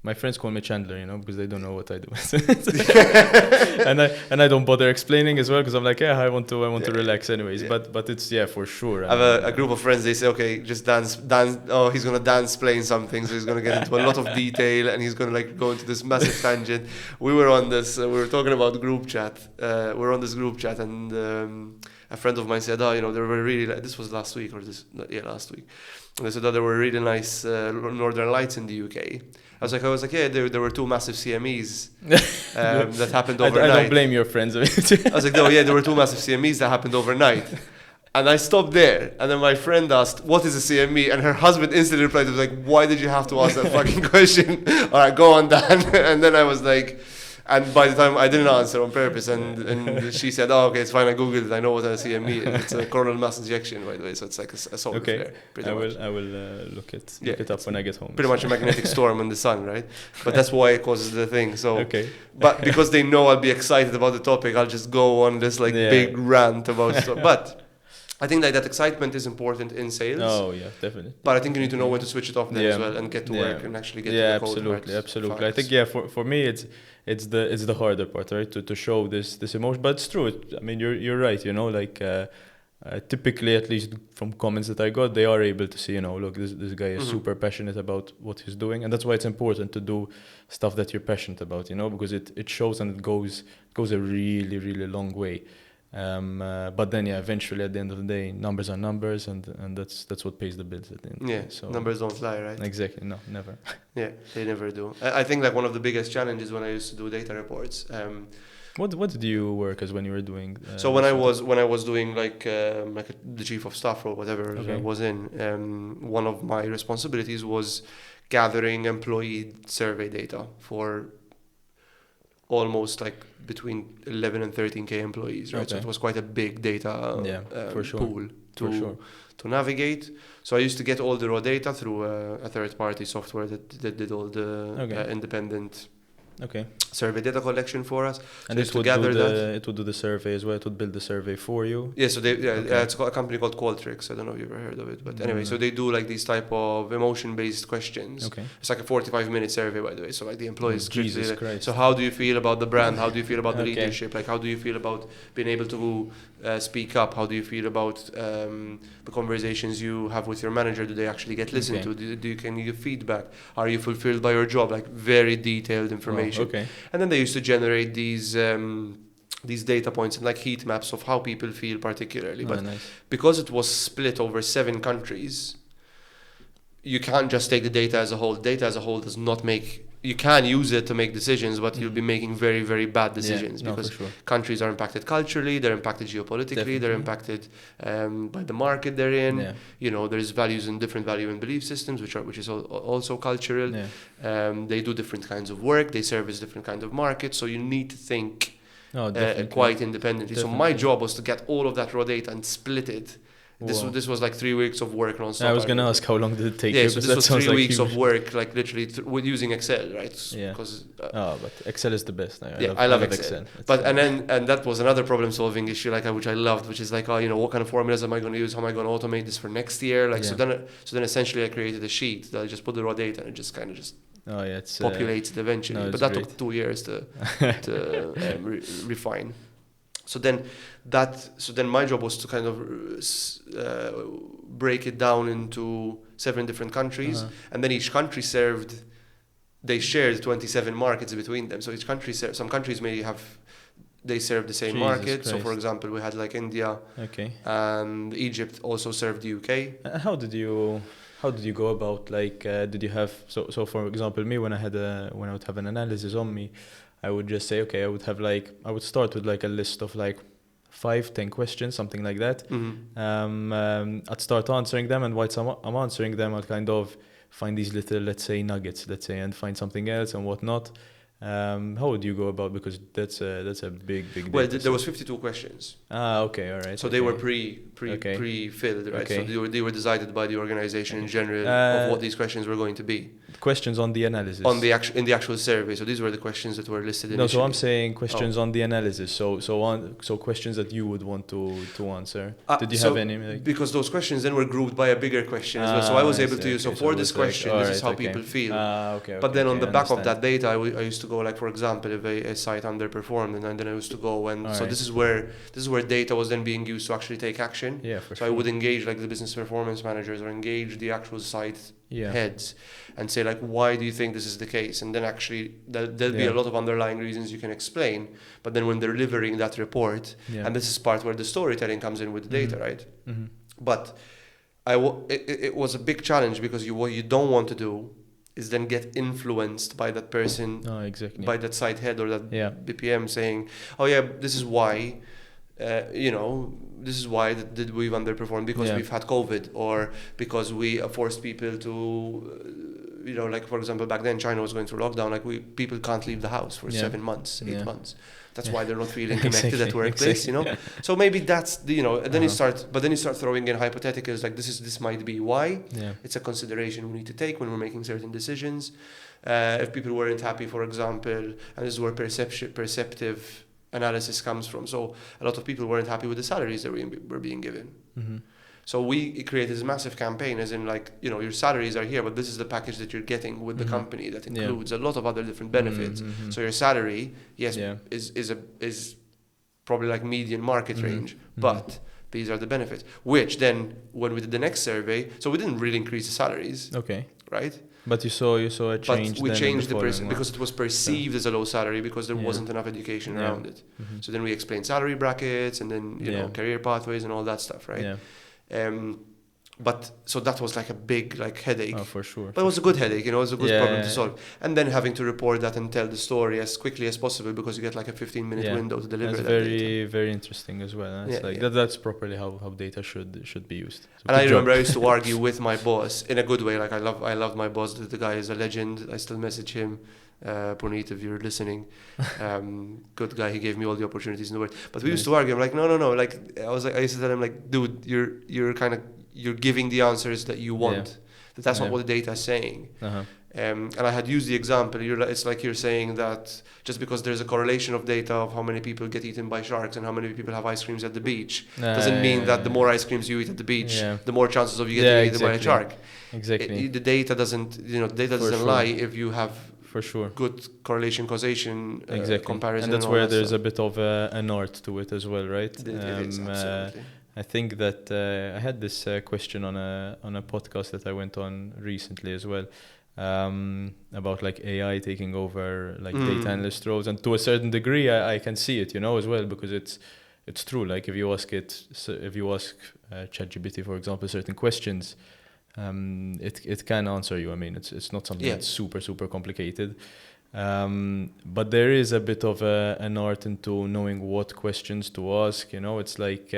My friends call me Chandler, because they don't know what I do. and I don't bother explaining as well, because I'm like, I want to relax anyways. But it's for sure. I have a group of friends. They say, okay, just dance. Oh, he's gonna dance playing something, so he's gonna get into a lot of detail, and he's gonna like go into this massive tangent. We were on this. We were talking about group chat. We're on this group chat, and a friend of mine said, there were really, this was last week last week. And they said there were really nice northern lights in the UK. I was like, yeah, there were two massive CMEs that happened overnight. I don't blame your friends. I was like, there were two massive CMEs that happened overnight. And I stopped there. And then my friend asked, what is a CME? And her husband instantly replied, he was like, why did you have to ask that fucking question? All right, go on, Dan. And then I was like, and by the time I didn't answer on purpose, and she said, "Oh, okay, it's fine. I googled it. I know what a CME is. It's a coronal mass injection, by the way. So it's like a solar flare. I will look it up when I get home. Pretty much a magnetic storm in the sun, right? But that's why it causes the thing. So, but because they know I'll be excited about the topic, I'll just go on this big rant about stuff. But I think that excitement is important in sales. Oh yeah, definitely. But I think you need to know when to switch it off then as well and get to work and actually get to the code. Absolutely. I think for me it's the harder part, right? To show this emotion, but it's true. You're right. Typically, at least from comments that I got, they are able to see, look, this guy is super passionate about what he's doing, and that's why it's important to do stuff that you're passionate about, because it shows and it goes a really, really long way. But then eventually at the end of the day, numbers are numbers, and that's what pays the bills at the end. Yeah, so numbers don't fly, right? Exactly, no, never. Yeah, they never do. I think one of the biggest challenges when I used to do data reports. What did you work as when you were doing? So when I was doing the chief of staff or whatever I was in, one of my responsibilities was gathering employee survey data for almost between 11 and 13k employees, right? So it was quite a big data pool to navigate. So I used to get all the raw data through a third-party software that did all the independent survey data collection for us. And it would do the survey as well. It would build the survey for you. Yeah, so it's a company called Qualtrics. I don't know if you've ever heard of it, but anyway, so they do these type of emotion-based questions. Okay. It's like a 45-minute survey, by the way. So the employees. Jesus Christ. So how do you feel about the brand? How do you feel about the leadership? How do you feel about being able to speak up? How do you feel about the conversations you have with your manager? Do they actually get listened to? Can you give feedback? Are you fulfilled by your job? Very detailed information. And then they used to generate these data points and heat maps of how people feel particularly. But because it was split over 7 countries, you can't just take the data as a whole. Data as a whole does not make... You can use it to make decisions, but you'll be making very, very bad decisions because countries are impacted culturally, they're impacted geopolitically, they're impacted by the market they're in. There's values in different value and belief systems, which is also cultural. They do different kinds of work, they service different kinds of markets, so you need to think quite independently. So my job was to get all of that raw data and split it. This was 3 weeks of work non-stop. I was going to ask how long did it take you? Yeah, so this was 3 weeks of work, literally with using Excel, right? Yeah. But Excel is the best. I love Excel. But and that was another problem-solving issue, which I loved, which is what kind of formulas am I going to use? How am I going to automate this for next year? So then essentially I created a sheet that I just put the raw data and it just kind of populates it eventually. But that took 2 years to refine. So then my job was to kind of break it down into 7 different countries, and then each country served they shared 27 markets between them. So each country, some countries may have, they serve the same market. So for example, we had like India, and Egypt also served the UK. How did you go about, like, did you have, so for example, me, when I would have an analysis on me, I would just say, okay, I would start with like a list of like 5-10 questions, something like that. I'd start answering them, and whilst I'm answering them, I'd kind of find these little, let's say, nuggets, and find something else and whatnot. How would you go about, because that's a big well, there was 52 questions. Okay, all right. So they were pre-filled, right? Okay. So they were decided by the organization in general of what these questions were going to be. Questions on the analysis. In the actual survey. So these were the questions that were listed initially. No, so I'm saying questions on the analysis. So questions that you would want to answer. Did you have any? Like? Because those questions then were grouped by a bigger question as well. So I was able to use. So for this question, this is how people feel. But then on the back of that data, I used to go, like, for example, if a site underperformed, and then I used to go and this is where data was then being used to actually take action. Yeah, for sure. I would engage like the business performance managers or engage the actual site heads and say, like, why do you think this is the case? And then actually there'll be a lot of underlying reasons you can explain. But then when they're delivering that report, and this is part where the storytelling comes in with the data, right? Mm-hmm. But it was a big challenge, because what you don't want to do is then get influenced by that person, by that site head or that BPM saying, oh yeah, this is why, this is why we've underperformed, because we've had COVID, or because we forced people to, like, for example, back then China was going through lockdown, like people can't leave the house for 7 months, 8 months. That's why they're not feeling connected at workplace, So maybe that's and then you start throwing in hypotheticals, like this might be why. It's a consideration we need to take when we're making certain decisions. If people weren't happy, for example, and this is where perceptive analysis comes from. So a lot of people weren't happy with the salaries that were being given. Mm-hmm. So we created this massive campaign, as in, like, your salaries are here, but this is the package that you're getting with the company that includes a lot of other different benefits. So your salary, is probably like median market range, but these are the benefits. Which then, when we did the next survey, so we didn't really increase the salaries. Okay. Right? But you saw a change. But we changed because it was perceived as a low salary, because there wasn't enough education around it. Mm-hmm. So then we explained salary brackets, and then career pathways and all that stuff, right? But so that was like a big headache. Oh, for sure. But it was a good headache, it was a good problem to solve. And then having to report that and tell the story as quickly as possible, because you get like a 15-minute window to deliver that data. Very interesting as well. It's that's properly how data should be used. So and I remember I used to argue with my boss in a good way. Like I love my boss. The guy is a legend. I still message him. Puneet, if you're listening, good guy. He gave me all the opportunities in the world. But we used to argue. I'm like, no. Like I used to tell him, like, dude, you're giving the answers that you want. That's not what the data is saying. And I had used the example. It's like you're saying that just because there's a correlation of data of how many people get eaten by sharks and how many people have ice creams at the beach, doesn't mean that the more ice creams you eat at the beach, the more chances of you getting eaten by a shark. Exactly. The data doesn't lie if you have. For sure. Good correlation causation comparison. And that's where there's a bit of an art to it as well, right? It is, absolutely. I think that I had this question on a podcast that I went on recently as well, about like AI taking over like data analyst roles, and to a certain degree I can see it, as well, because it's true. Like if you ask ChatGPT, for example, certain questions, it can answer you. I mean, it's not something that's super complicated, but there is a bit of an art into knowing what questions to ask. It's like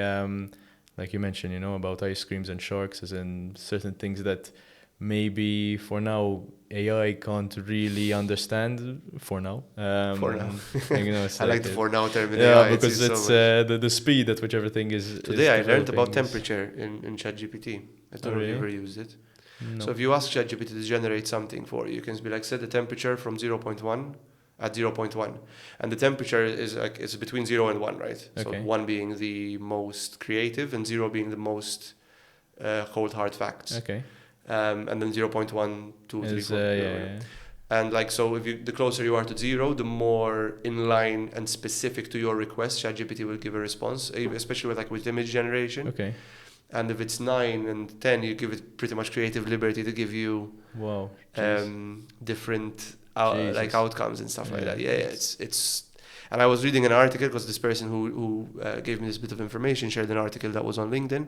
you mentioned, about ice creams and sharks, as in certain things that maybe for now AI can't really understand. For now, it's I like the for now term. Because it's the speed at which everything is. Today I learned about temperature in ChatGPT. I don't know if you ever used it. No. So if you ask ChatGPT to generate something for you, you can be like, set the temperature from 0.1 at 0.1, and the temperature is like it's between 0 and 1, right? Okay. So 1 being the most creative and 0 being the most cold hard facts. Okay. And then 0.1, 2, 3, 4. And like, so the closer you are to 0, the more in line and specific to your request ChatGPT will give a response, especially with image generation. Okay. And if it's 9 and 10, you give it pretty much creative liberty to give you different like outcomes and stuff like that. It's and I was reading an article because this person who gave me this bit of information shared an article that was on LinkedIn,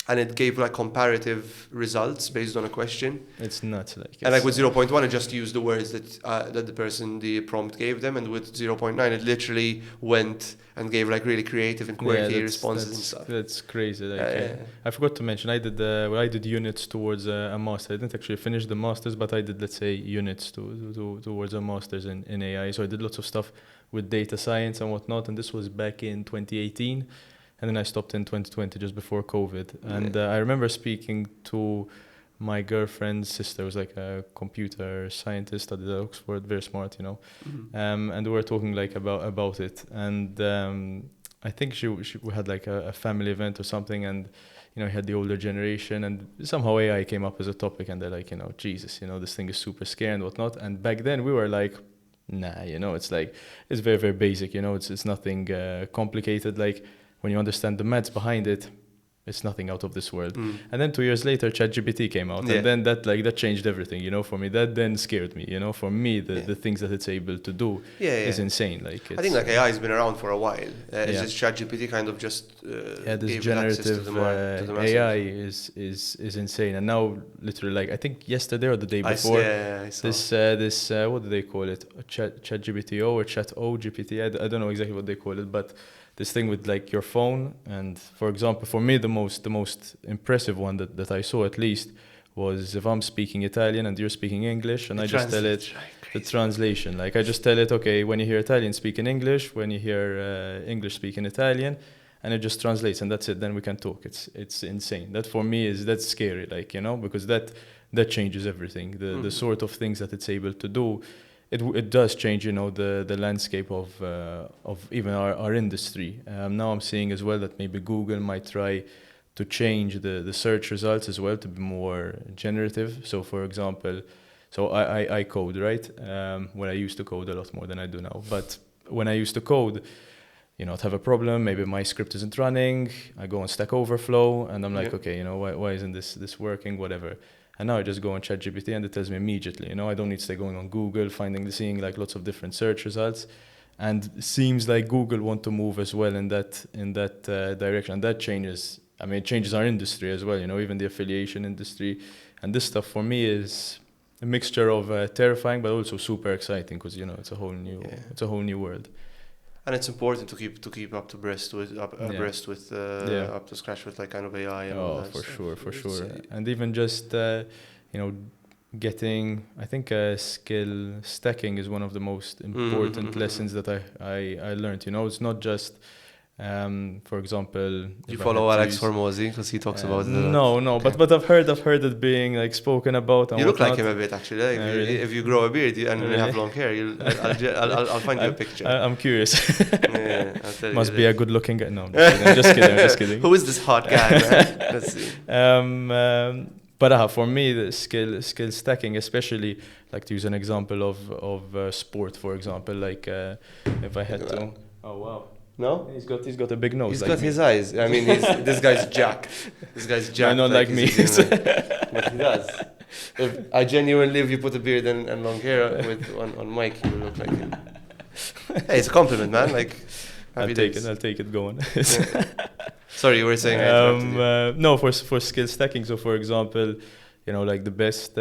and it gave like comparative results based on a question. It's nuts, and like with 0.1, it just used the words that the prompt gave them, and with 0.9, it literally went and gave like really creative and quirky responses and stuff. That's crazy. I forgot to mention, I did units towards a master. I didn't actually finish the masters, but I did, let's say, units towards a master's in AI. So I did lots of stuff with data science and whatnot, and this was back in 2018. And then I stopped in 2020, just before COVID. And I remember speaking to my girlfriend's sister, who was like a computer scientist, studied at Oxford, very smart, and we were talking like about it. And I think we had like a family event or something, and he had the older generation, and somehow AI came up as a topic, and they're like, Jesus, this thing is super scary and whatnot. And back then we were like, nah, it's like, it's very, very basic, it's nothing complicated. Like, when you understand the maths behind it, it's nothing out of this world. And then 2 years later, ChatGPT came out, and then that changed everything. For me, that then scared me. For me, the things that it's able to do is insane. Like, I think like AI has been around for a while. It's just ChatGPT kind of just this generative to the AI is insane. And now, literally, like I think yesterday or the day before, I saw. this what do they call it? ChatGPT-O or Chat-O GPT? I don't know exactly what they call it, but this thing with like your phone. And for example, for me, the most impressive one that I saw, at least, was if I'm speaking Italian and you're speaking English, and I just tell it the translation. Like I just tell it, okay, when you hear Italian, speak in English. When you hear English, speak in Italian, and it just translates, and that's it. Then we can talk. It's insane. That for me that's scary. Like because that changes everything. The sort of things that it's able to do. It does change, the landscape of even our industry. Now I'm seeing as well that maybe Google might try to change the search results as well to be more generative. So, for example, I code, right? Well, I used to code a lot more than I do now. But when I used to code, I'd have a problem. Maybe my script isn't running. I go on Stack Overflow, and I'm like, okay, why isn't this working? Whatever. And now I just go on ChatGPT, and it tells me immediately. I don't need to stay going on Google, seeing like lots of different search results. And it seems like Google want to move as well in that direction. And that changes. It changes our industry as well. Even the affiliation industry, and this stuff for me is a mixture of terrifying, but also super exciting because it's a whole new world. And it's important to keep up to scratch with like kind of AI and all that. For sure. And even just getting, I think skill stacking is one of the most important lessons that I learned. It's not just for example, you follow Alex Hormozy because he talks about no, but I've heard it being like spoken about. And you look like him a bit, actually. Really? If you grow a beard and you have long hair, I'll find you a picture. I'm curious. I'll tell Must you be a good looking guy. No, I'm just kidding. Who is this hot guy, man? Let's see. But for me, the skill stacking, especially, like to use an example of sport, for example, like if I had to. Oh wow. No? He's got a big nose. He's got his eyes. This guy's jacked. Not like me. But he does. If you put a beard and long hair on Mike, he will look like him. Hey, it's a compliment, man. Like, I'll take it. Go on. Sorry, you were saying. No, for skill stacking. So, for example, like the best.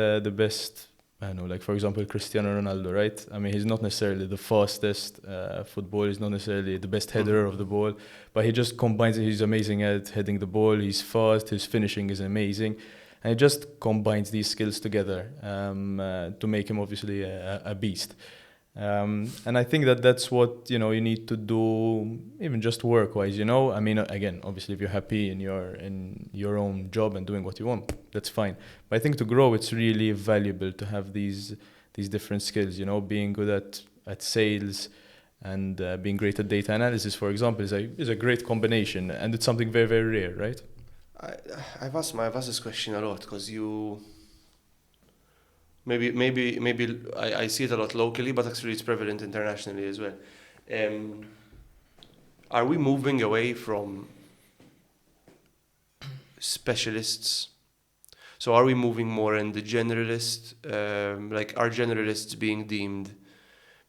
I don't know, like for example, Cristiano Ronaldo, right? He's not necessarily the fastest footballer, he's not necessarily the best header of the ball, but he just combines it. He's amazing at heading the ball, he's fast, his finishing is amazing, and he just combines these skills together to make him obviously a beast. And I think that's what you need to do, even just work-wise. Again, obviously, if you're happy in your own job and doing what you want, that's fine. But I think to grow, it's really valuable to have these different skills. Being good at sales and being great at data analysis, for example, is a great combination, and it's something very, very rare, right? I've asked this question a lot because you. Maybe I see it a lot locally, but actually it's prevalent internationally as well. Are we moving away from specialists? So are we moving more in the generalist, like are generalists being deemed,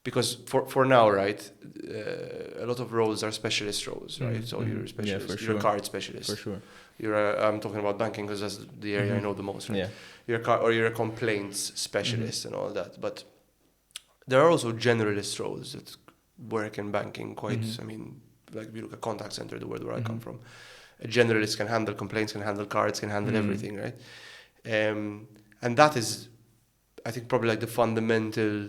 because for now, right, a lot of roles are specialist roles, right? So you're a specialist, you're a card specialist. For sure. I'm talking about banking because that's the area I know the most, right? Yeah. You're a complaints specialist and all that. But there are also generalist roles that work in banking quite, I mean, like if you look at contact center, the word where I come from, a generalist can handle complaints, can handle cards, can handle everything, right? And that is, I think, probably like the fundamental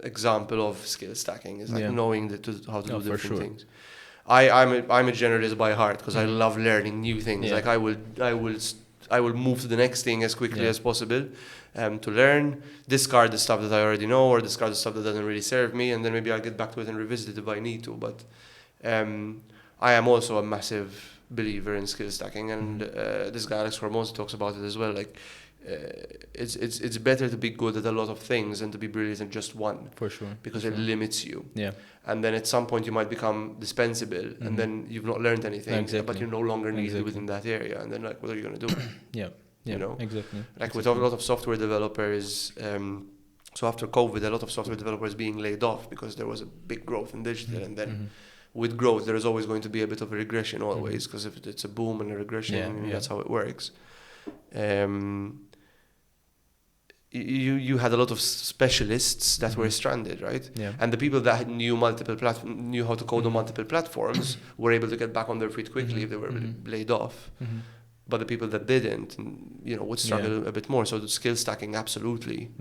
example of skill stacking is like knowing how to do different things. I'm a generalist by heart because I love learning new things. Like I will move to the next thing as quickly as possible to learn, discard the stuff that I already know or discard the stuff that doesn't really serve me, and then maybe I'll get back to it and revisit it if I need to. But I am also a massive believer in skill stacking, and this guy Alex Hormozy talks about it as well. Like it's better to be good at a lot of things than to be brilliant at just one. For sure. Because it limits you. Yeah. And then at some point you might become dispensable, and then you've not learned anything, but you're no longer needed within that area. And then like, what are you going to do? Yeah. You know? Exactly. Like with a lot of software developers, so after COVID, a lot of software developers being laid off because there was a big growth in digital, and then with growth there is always going to be a bit of a regression always, because if it's a boom and a regression, that's how it works. You had a lot of specialists that were stranded, right? Yeah. And the people that knew how to code on multiple platforms were able to get back on their feet quickly if they were laid off. But the people that didn't, would struggle a bit more. So the skill stacking absolutely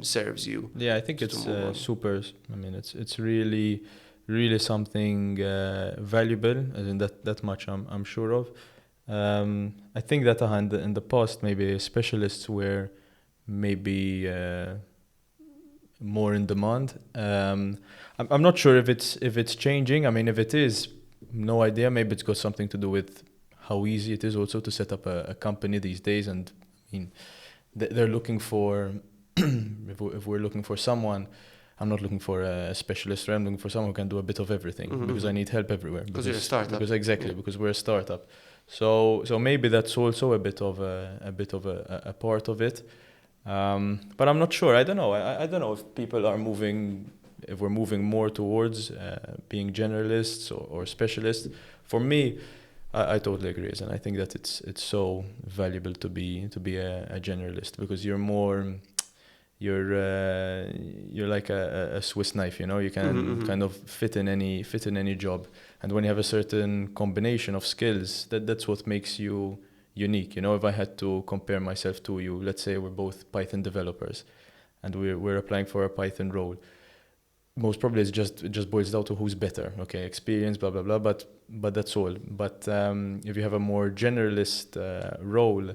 serves you. Yeah, I think it's super. I mean, it's really, really something valuable. As in that much, I'm sure of. I think that in the past, maybe specialists were maybe more in demand. I'm not sure if it's changing. I mean, if it is, no idea. Maybe it's got something to do with how easy it is also to set up a company these days. And I mean, they're looking for if we're looking for someone, I'm not looking for a specialist, I'm looking for someone who can do a bit of everything, because I need help everywhere. Because you're a startup. Because we're a startup. So maybe that's also a bit of a part of it. But I'm not sure. I don't know. I don't know if people are moving, if we're moving more towards being generalists or specialists. For me, I totally agree, and I think that it's so valuable to be a generalist, because you're like a Swiss knife, you can kind of fit in any job, and when you have a certain combination of skills, that's what makes you unique. If I had to compare myself to you, let's say we're both Python developers and we're applying for a Python role, most probably it just boils down to who's better, experience, blah blah blah, but that's all. But if you have a more generalist role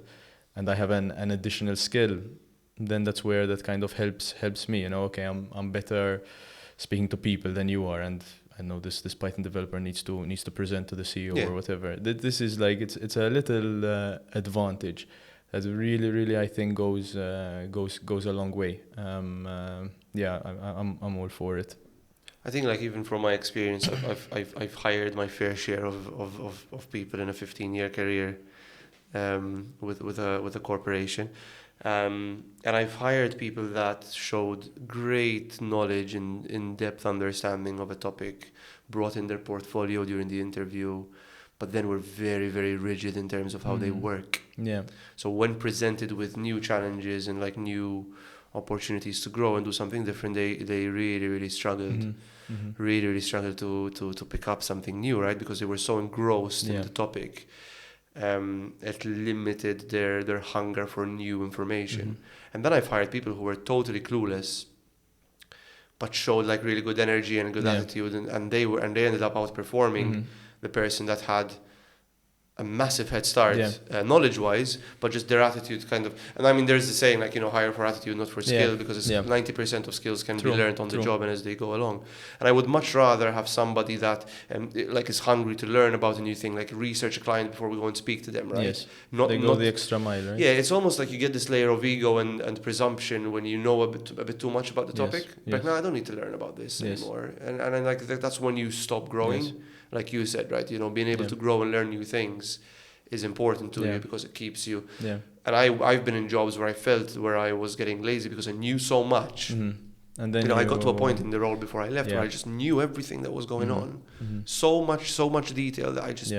and I have an additional skill, then that's where that kind of helps me. I'm better speaking to people than you are, and I know this Python developer needs to present to the CEO or whatever. This is like it's a little advantage that really, really, I think goes a long way. I'm all for it. I think, like, even from my experience, I've hired my fair share of people in a 15-year career with a corporation. And I've hired people that showed great knowledge and in-depth understanding of a topic, brought in their portfolio during the interview, but then were very, very rigid in terms of how they work. Yeah. So when presented with new challenges and like new opportunities to grow and do something different, they really, really struggled. Really, really struggled to pick up something new, right? Because they were so engrossed in the topic. It limited their hunger for new information. And then I've hired people who were totally clueless, but showed like really good energy and good attitude, and they ended up outperforming the person that had a massive head start knowledge-wise, but just their attitude kind of. And I mean, there's the saying, like, hire for attitude, not for skill, because it's 90% of skills can be learned on the job and as they go along. And I would much rather have somebody that like is hungry to learn about a new thing, like research a client before we go and speak to them, right? Yes. They go the extra mile, right? Yeah, it's almost like you get this layer of ego and presumption when you know a bit too much about the topic. Like, no, I don't need to learn about this anymore. And like that's when you stop growing. Yes. Like you said, right? Being able to grow and learn new things is important to you because it keeps you. Yeah. I've been in jobs where I felt where I was getting lazy because I knew so much. And then I got to a point in the role before I left where I just knew everything that was going on. So much detail that I just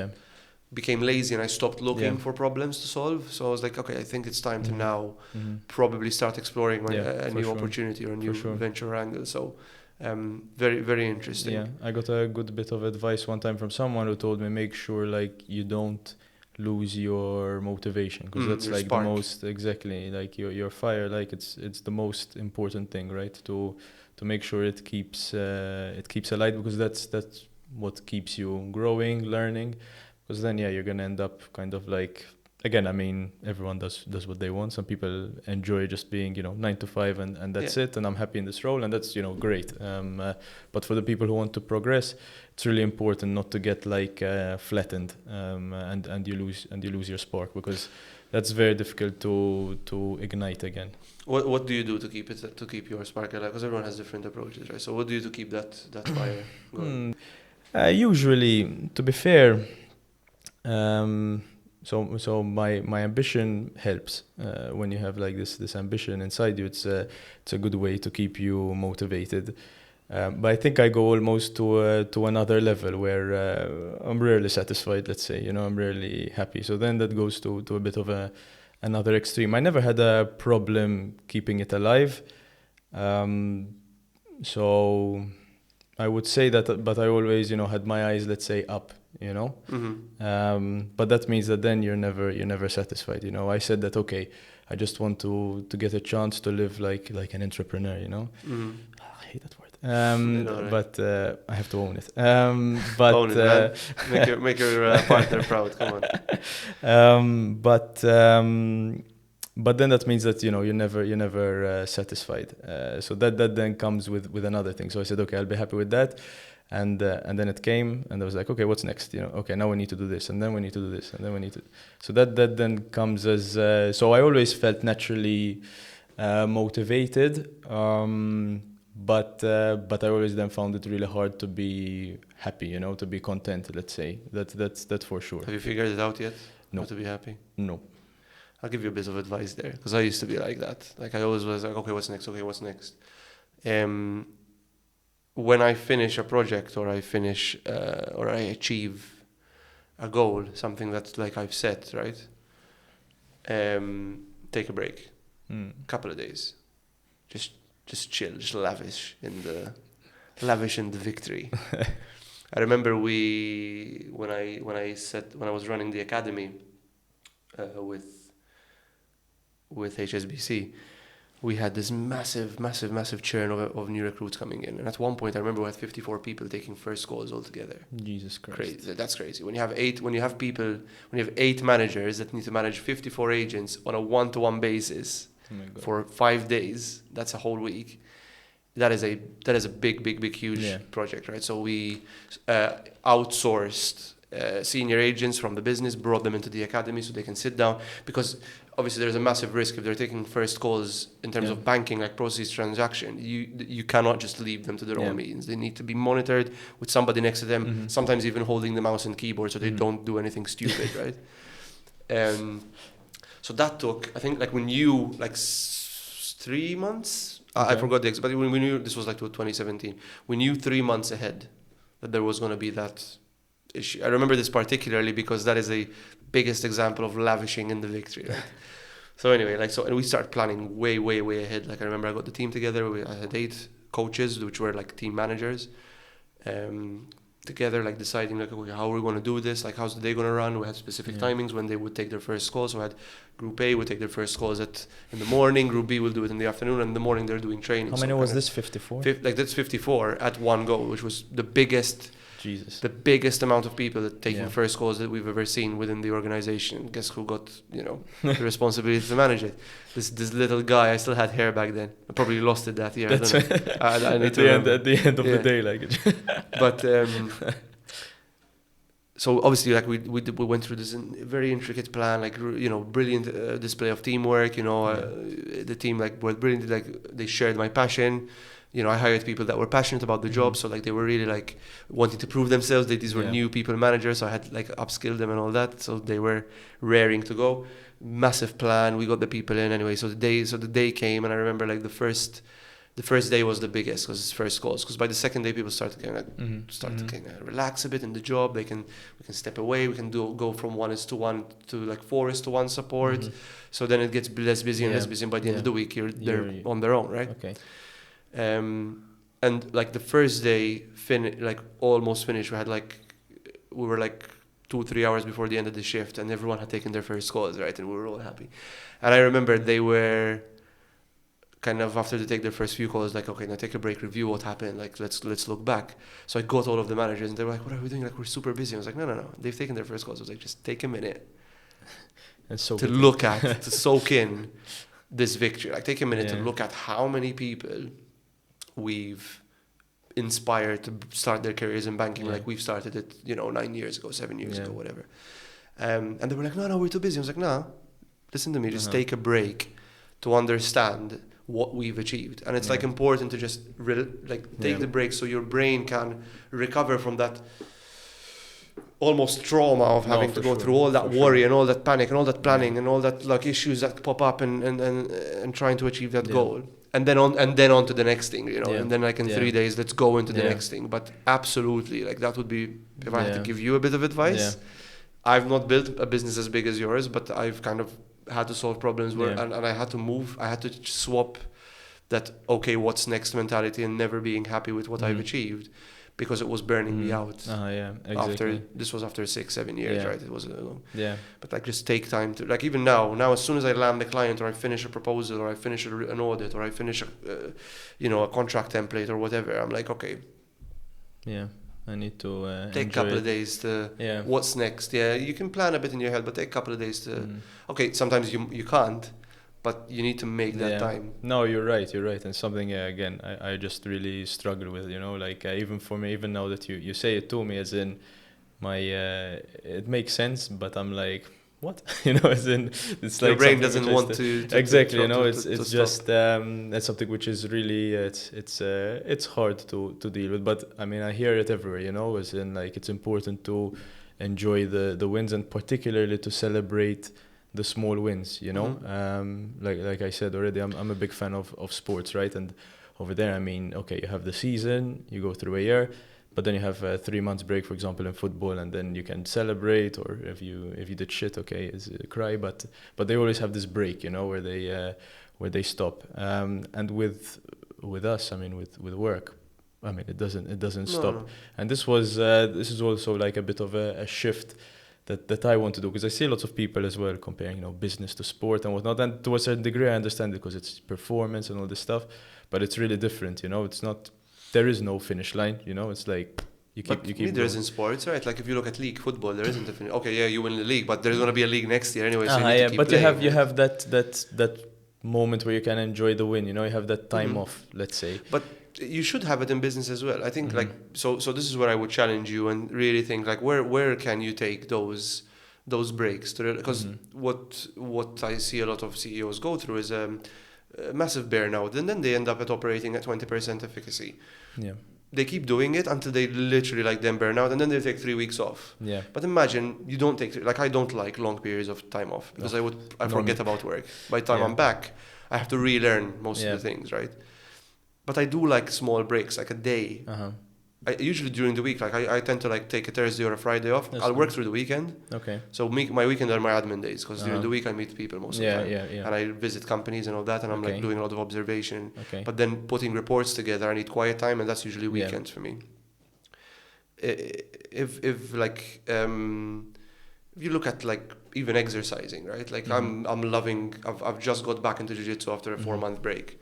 became lazy and I stopped looking for problems to solve. So I was like, okay, I think it's time to now probably start exploring a new opportunity or a new venture angle. So very, very interesting. Yeah, I got a good bit of advice one time from someone who told me, make sure like you don't lose your motivation, because that's like spark. The most, exactly, like your fire, like it's the most important thing, right? To make sure it keeps alight, because that's what keeps you growing, learning. Because then you're gonna end up kind of like, again, I mean, everyone does what they want. Some people enjoy just being 9 to 5 and that's it, and I'm happy in this role, and that's great. But for the people who want to progress, it's really important not to get like flattened, and you lose your spark, because that's very difficult to ignite again. What do you do to keep your spark alive? Because everyone has different approaches, right? So what do you do to keep that fire going? Usually, to be fair, so my ambition helps. When you have like this ambition inside you, it's a good way to keep you motivated. But I think I go almost to another level where I'm rarely satisfied. Let's say, I'm rarely happy. So then that goes to a bit of another extreme. I never had a problem keeping it alive. So I would say that, but I always had my eyes, let's say, up. But that means that then you're never satisfied. I said that, okay, I just want to get a chance to live like an entrepreneur. I hate that word. But I have to own it. But own it, man. Make your partner proud. Come on. But then that means that you're never satisfied. So that then comes with another thing. So I said, okay, I'll be happy with that. And then it came, and I was like, okay, what's next? Okay, now we need to do this, and then we need to do this, and then we need to. So that then comes as. So I always felt naturally motivated, but I always then found it really hard to be happy, to be content. Let's say that's for sure. Have you figured it out yet? No. How to be happy? No. I'll give you a bit of advice there, because I used to be like that. Like I always was like, okay, what's next? Okay, what's next? When I finish a project or I finish or I achieve a goal, something that's like I've set, right? Take a break, couple of days, just chill, just lavish in the victory. I remember when I was running the academy with HSBC. We had this massive churn of new recruits coming in. And at one point, I remember we had 54 people taking first calls altogether. Jesus Christ. Crazy. That's crazy. When you have 8 managers that need to manage 54 agents on a one-to-one basis for 5 days, that's a whole week. That is a big, huge project, right? So we outsourced senior agents from the business, brought them into the academy so they can sit down, because obviously there's a massive risk if they're taking first calls in terms of banking, like process transaction. You cannot just leave them to their own meetings. They need to be monitored with somebody next to them, sometimes even holding the mouse and keyboard so they don't do anything stupid, right? So that took, I think, like we knew like 3 months. I forgot the exact, but we knew this was like 2017. We knew 3 months ahead that there was going to be that issue. I remember this particularly because that is the biggest example of lavishing in the victory, right? So anyway, and we start planning way ahead. Like I remember I got the team together. I had 8 coaches, which were like team managers, together, like deciding like, okay, how are we going to do this? Like, how's the day going to run? We had specific timings when they would take their first calls. So we had Group A would take their first calls in the morning. Group B will do it in the afternoon, and in the morning they're doing training. How many was this? 54? Like that's 54 at one go, which was the biggest. Jesus. The biggest amount of people that taking first calls that we've ever seen within the organization. Guess who got, the responsibility to manage it? This little guy. I still had hair back then. I probably lost it that year. That's I don't know. I need at the end of the day, like it. But so obviously, like we went through this very intricate plan, like brilliant display of teamwork. The team like were brilliant. Like they shared my passion. I hired people that were passionate about the job, so like they were really like wanting to prove themselves. These were new people managers, so I had like upskilled them and all that. So they were raring to go. Massive plan. We got the people in anyway. So the day came, and I remember like the first day was the biggest because it's first calls. Because by the second day, people started to relax a bit in the job. We can step away. We can go from 1:1 to like 4:1 support. So then it gets less busy and less busy. And by the end of the week, they're on their own, right? Okay. And like the first day almost finished. We were like 2-3 hours before the end of the shift, and everyone had taken their first calls, right? And we were all happy. And I remember they were kind of, after they take their first few calls, like, okay, now take a break, review what happened, like let's look back. So I got all of the managers, and they were like, what are we doing? Like, we're super busy. I was like, no, they've taken their first calls. I was like, just take a minute to look at, to soak in this victory. Like, take a minute to look at how many people we've inspired to start their careers in banking. Like, we've started it 9 years ago, 7 years ago, whatever. And they were like, no, we're too busy. I was like, no, listen to me, just take a break to understand what we've achieved. And it's like important to just take the break so your brain can recover from that almost trauma of having to go through all that worry and all that panic and all that planning and all that like issues that pop up and trying to achieve that goal. And then on to the next thing, and then like in 3 days, let's go into the next thing. But absolutely, like that would be, if I had to give you a bit of advice, I've not built a business as big as yours, but I've kind of had to solve problems and I had to move. I had to swap that, okay, what's next mentality and never being happy with what I've achieved, because it was burning me out. Exactly. This was after 6-7 years, right? It was but like just take time to, like, even now as soon as I land the client, or I finish a proposal, or I finish an audit, or I finish a contract template or whatever, I'm like, okay, I need to take a couple of days to what's next. You can plan a bit in your head, but take a couple of days to okay, sometimes you can't, but you need to make that time. No, you're right. And something, again, I just really struggle with, like even for me, even now that you say it to me, as in my, it makes sense, but I'm like, what? As in, it's like your brain doesn't want to exactly, it's just, it's something which is really, it's hard to deal with, but I mean, I hear it everywhere, as in like, it's important to enjoy the wins, and particularly to celebrate the small wins, like I said already, I'm a big fan of sports, right? And over there, I mean, okay, you have the season, you go through a year, but then you have a 3 months break, for example, in football, and then you can celebrate, or if you did shit, okay, cry, but they always have this break, where they stop. And with us, I mean, with work, I mean, it doesn't stop. No. And this is also like a bit of a shift that I want to do, because I see lots of people as well comparing, business to sport and whatnot. And to a certain degree, I understand it, because it's performance and all this stuff, but it's really different. It's not. There is no finish line. It's like you keep. There is in sports, right? Like if you look at league football, there isn't a finish. Okay, you win the league, but there's gonna be a league next year anyway. So you need to keep but playing, you have that moment where you can enjoy the win. You have that time off, let's say. But you should have it in business as well. I think like so this is where I would challenge you and really think like where can you take those breaks to, because what I see a lot of CEOs go through is a massive burnout, and then they end up operating at 20% efficacy. They keep doing it until they literally like then burn out, and then they take 3 weeks off. But imagine you don't take, like, I don't like long periods of time off, because I forget about work. By the time I'm back, I have to relearn most of the things, right? But I do like small breaks, like a day. I usually during the week, like I tend to like take a Thursday or a Friday off. I'll work through the weekend. Okay. So my weekend are my admin days, because during the week I meet people most of the time. And I visit companies and all that, and I'm like doing a lot of observation. Okay. But then putting reports together, I need quiet time, and that's usually weekends for me. If you look at like even exercising, right? Like I'm loving. I've just got back into jiu-jitsu after a 4-month break.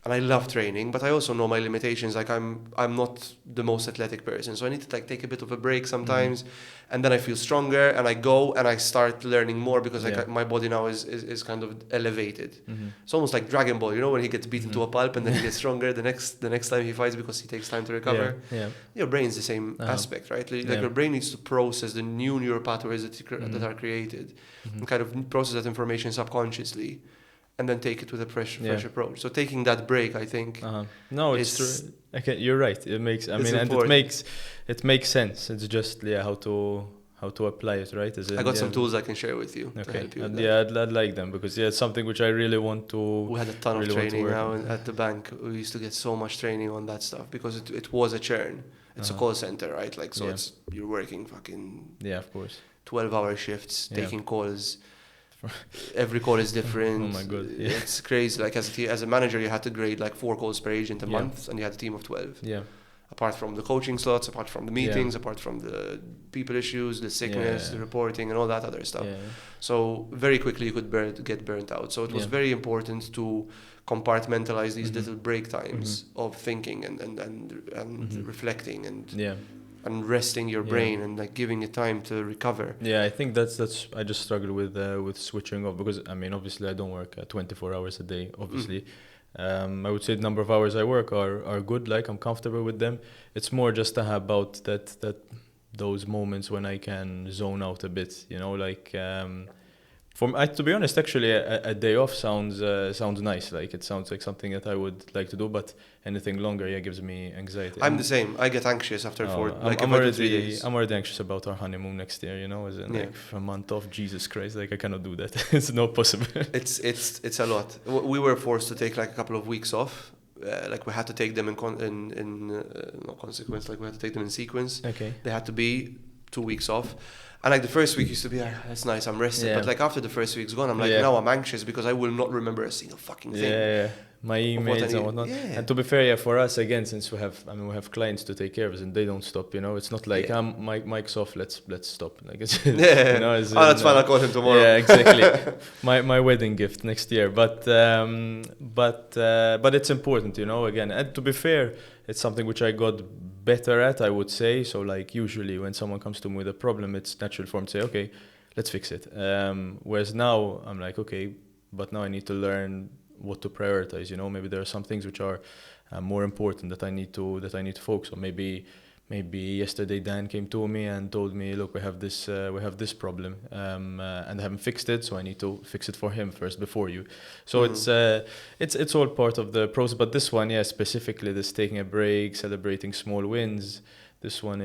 And I love training, but I also know my limitations. Like I'm not the most athletic person, so I need to like take a bit of a break sometimes, and then I feel stronger, and I go and I start learning more, because like my body now is kind of elevated. It's almost like Dragon Ball, when he gets beaten to a pulp and then he gets stronger the next time he fights, because he takes time to recover. Your brain's the same aspect, right? Like your brain needs to process the new neural pathways that are created, and kind of process that information subconsciously. and then take it with a fresh approach. So taking that break, I think. No, it's true. Okay, you're right. It makes. I mean, important. and it makes sense. It's just how to apply it, right? I got some tools I can share with you to help you. I'd like them because it's something which I really want to. We had a ton of training now at the bank. We used to get so much training on that stuff because it was a churn. It's a call center, right? Like so, it's you're working fucking of course 12-hour shifts, taking calls. Every call is different. Oh my god, it's crazy. Like as a manager, you had to grade like 4 calls per agent a month, and you had a team of 12. Yeah. Apart from the coaching slots, apart from the meetings, apart from the people issues, the sickness, the reporting, and all that other stuff. Yeah. So very quickly you could get burnt out. So it was very important to compartmentalize these little break times of thinking and reflecting and resting your brain and like giving it time to recover. Yeah, I think that's I just struggle with switching off because I mean obviously I don't work 24 hours a day obviously. I would say the number of hours I work are good, like I'm comfortable with them. It's more just about that those moments when I can zone out a bit, like to be honest, actually a day off sounds nice. Like it sounds like something that I would like to do, but anything longer gives me anxiety. I'm the same. I get anxious after I'm already anxious about our honeymoon next year, as in like a month off. Jesus Christ, like I cannot do that. It's not possible. It's a lot. We were forced to take like a couple of weeks off. Like we had to take them in consequence. Like we had to take them in sequence. Okay. They had to be 2 weeks off. And like the first week used to be, that's nice, I'm rested. Yeah. But like after the first week's gone, I'm like, now I'm anxious because I will not remember a single fucking thing. Yeah. My emails and whatnot. Yeah. And to be fair, for us again, since we have clients to take care of us and they don't stop, It's not like Mike's off, let's stop. Like it's that's fine, I'll call him tomorrow. Yeah, exactly. my wedding gift next year. But it's important, again. And to be fair, it's something which I got better at, I would say. So like usually when someone comes to me with a problem, it's natural for me to say, okay, let's fix it. Whereas now I'm like, okay, but now I need to learn what to prioritize. Maybe there are some things which are more important that I need to focus on. Maybe yesterday Dan came to me and told me, look, we have this problem and I haven't fixed it, so I need to fix it for him first before you. So it's all part of the process. But this one, specifically this taking a break, celebrating small wins. This one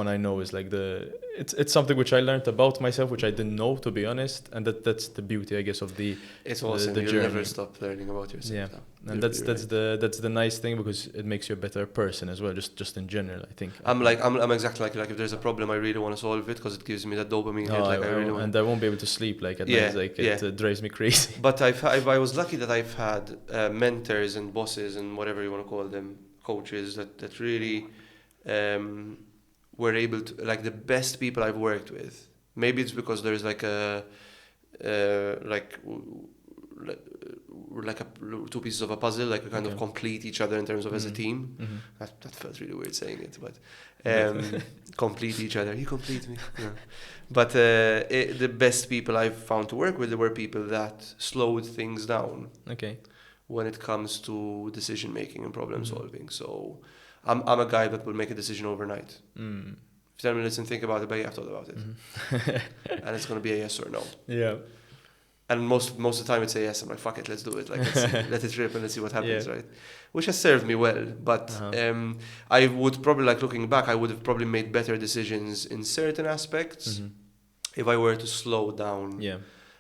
I know is like it's something which I learned about myself, which I didn't know, to be honest, and that's the beauty, I guess, of it's awesome. the You'll journey. Never stop learning about yourself. Yeah, and that's the nice thing because it makes you a better person as well, just in general, I think. I'm exactly like if there's a problem, I really want to solve it because it gives me that dopamine hit. Like I really want. And I won't be able to sleep like at night. Like it drives me crazy. But I was lucky that I've had mentors and bosses and whatever you want to call them, coaches that really. Were able to, like, the best people I've worked with. Maybe it's because there's like two pieces of a puzzle, like we kind of complete each other in terms of as a team. Mm-hmm. That felt really weird saying it, but complete each other. You complete me. Yeah. But the best people I've found to work with were people that slowed things down. Okay. When it comes to decision making and problem solving, so. I'm a guy that will make a decision overnight. If you tell me, listen, think about it, but I've thought about it. And it's going to be a yes or no. Yeah. And most of the time it's a yes. I'm like, fuck it, let's do it. Like, let it rip and let's see what happens, right? Which has served me well. But I would probably, like looking back, I would have probably made better decisions in certain aspects if I were to slow down. Yeah.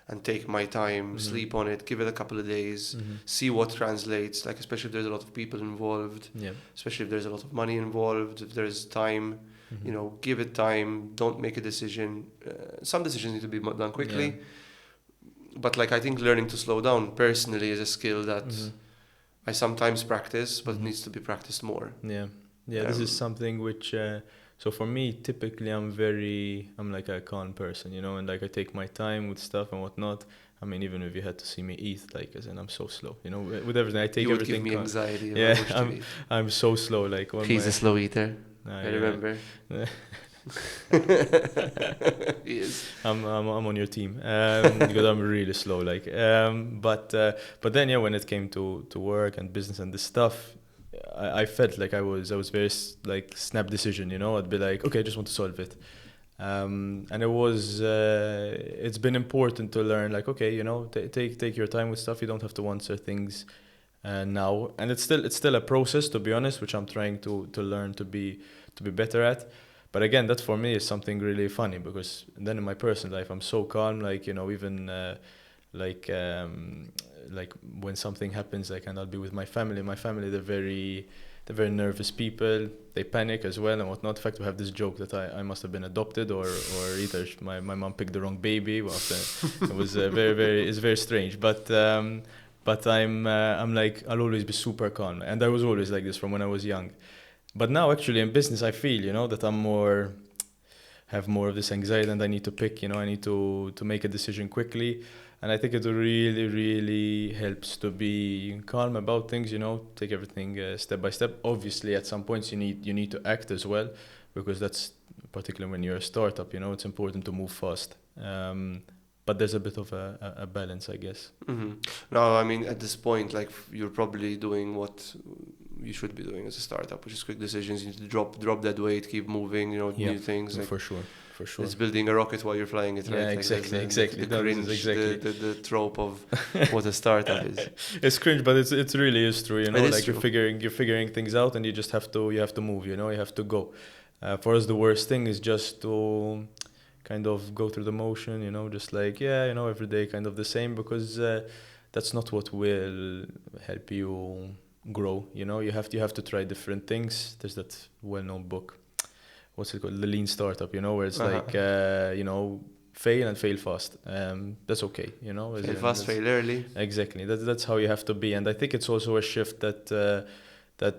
And take my time, sleep on it, give it a couple of days, see what translates, like especially if there's a lot of people involved, especially if there's a lot of money involved, if there's time, give it time, don't make a decision. Some decisions need to be done quickly, but like I think learning to slow down personally is a skill that I sometimes practice, but it needs to be practiced more. Yeah, this is something which... So for me, typically, I'm like a calm person, and like I take my time with stuff and whatnot. I mean, even if you had to see me eat, like, as in I'm so slow, with everything. I take everything. You would give me anxiety. Yeah, I'm so slow. Like he's a slow eater. I remember. He is. I'm on your team because I'm really slow. Like, but then when it came to work and business and this stuff. I felt like I was very like snap decision, I'd be like, okay, I just want to solve it, And it's been important to learn, like, okay, you know, take your time with stuff. You don't have to answer things now, and it's still a process, to be honest, which I'm trying to learn to be better at. But again, that for me is something really funny, because then in my personal life I'm so calm, like, you know, even like when something happens, like, and I'll be with my family. My family, they're very nervous people. They panic as well and whatnot. In fact, we have this joke that I must have been adopted, or either my mom picked the wrong baby. Well, it was it's very strange. But I'm like, I'll always be super calm, and I was always like this from when I was young. But now, actually, in business, I feel, you know, that have more of this anxiety, and I need to pick, you know, I need to make a decision quickly. And I think it really, really helps to be calm about things, you know, take everything step by step. Obviously, at some points, you need to act as well, because that's, particularly when you're a startup, you know, it's important to move fast. But there's a bit of a balance, I guess. Mm-hmm. No, I mean, at this point, like, you're probably doing what you should be doing as a startup, which is quick decisions. You need to drop that weight, keep moving, you know, new things. Like, for sure. It's building a rocket while you're flying it, right? Yeah, like exactly. The cringe, the trope of what a startup is. It's cringe, but it really is true. You know, like, true. you're figuring things out, and you just have to move. You know, you have to go. For us, the worst thing is just to kind of go through the motion. You know, just like, yeah, you know, every day kind of the same, because that's not what will help you grow. You know, you have to try different things. There's that well-known book, what's it called, The Lean Startup, you know, where it's like, you know, fail and fail fast. That's okay, you know. Fail fast, fail early. Exactly. That's how you have to be. And I think it's also a shift that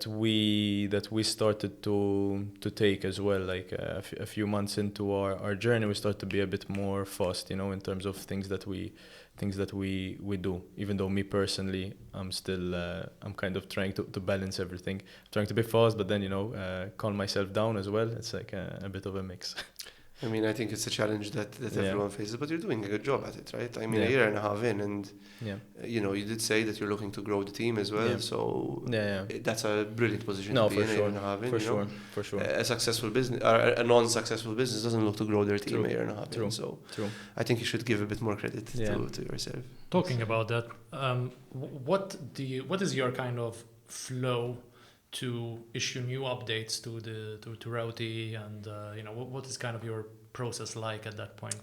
we started to take as well. Like a few months into our journey, we start to be a bit more fast, you know, in terms of things that we do. Even though me personally, I'm still I'm kind of trying to balance everything, trying to be fast, but then, you know, calm myself down as well. It's like a bit of a mix. I mean, I think it's a challenge that everyone faces, but you're doing a good job at it, right? I mean, a year and a half in, and you know, you did say that you're looking to grow the team as well. So that's a brilliant position to be in. A year and a half in, for sure. A successful business, or a non-successful business, doesn't look to grow their team a year and a half in. So I think you should give a bit more credit to yourself. Talking about that, what is your kind of flow to issue new updates to Routy, and you know, what is kind of your process like at that point?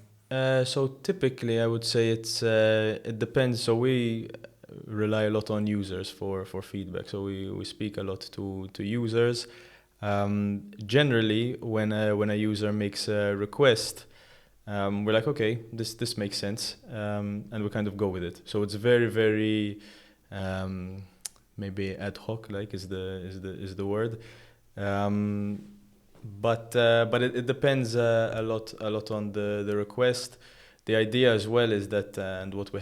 So typically, I would say it depends. So we rely a lot on users for feedback. So we speak a lot to users. Generally, when a user makes a request, we're like, okay, this makes sense, and we kind of go with it. So it's very, very maybe ad hoc, like is the word, but it depends a lot on the request. The idea as well is that, and what we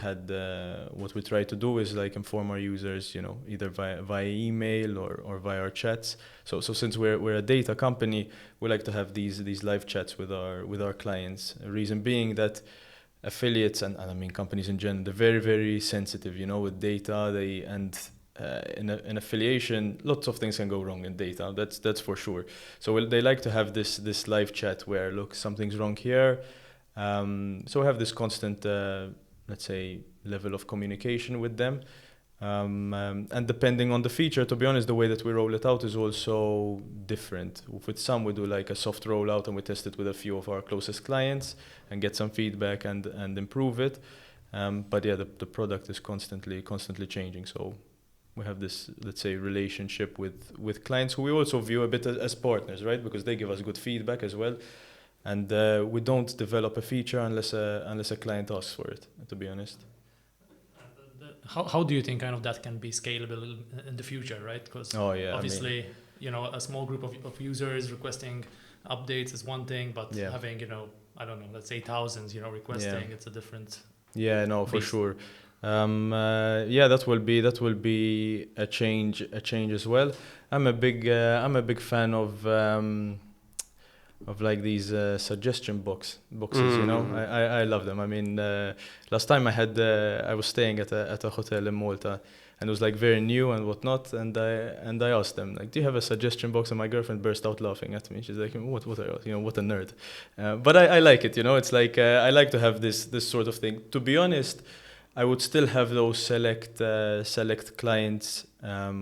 try to do is like inform our users, you know, either via email or via our chats. So since we're a data company, we like to have these live chats with our clients. Reason being that affiliates and I mean companies in general, they're very, very sensitive, you know, with data. In affiliation, lots of things can go wrong in data. That's for sure. So they like to have this live chat where, look, something's wrong here. So we have this constant, let's say, level of communication with them. And depending on the feature, to be honest, the way that we roll it out is also different. With some, we do like a soft rollout and we test it with a few of our closest clients and get some feedback and improve it. But yeah, the product is constantly changing. So we have this, let's say, relationship with clients who we also view a bit as partners, right? Because they give us good feedback as well. And we don't develop a feature unless a client asks for it, to be honest. How do you think kind of that can be scalable in the future, right? Because obviously, you know, a small group of users requesting updates is one thing, but having, you know, I don't know, let's say thousands, you know, requesting, it's a different. Yeah, no, for sure. That will be a change as well. I'm a big fan of like these suggestion boxes, you know. I love them. I mean, last time I was staying at a hotel in Malta, and it was like very new and whatnot. And I asked them, like, do you have a suggestion box? And my girlfriend burst out laughing at me. She's like, what are you, what a nerd. But I like it, it's like I like to have this sort of thing. To be honest, I would still have those select clients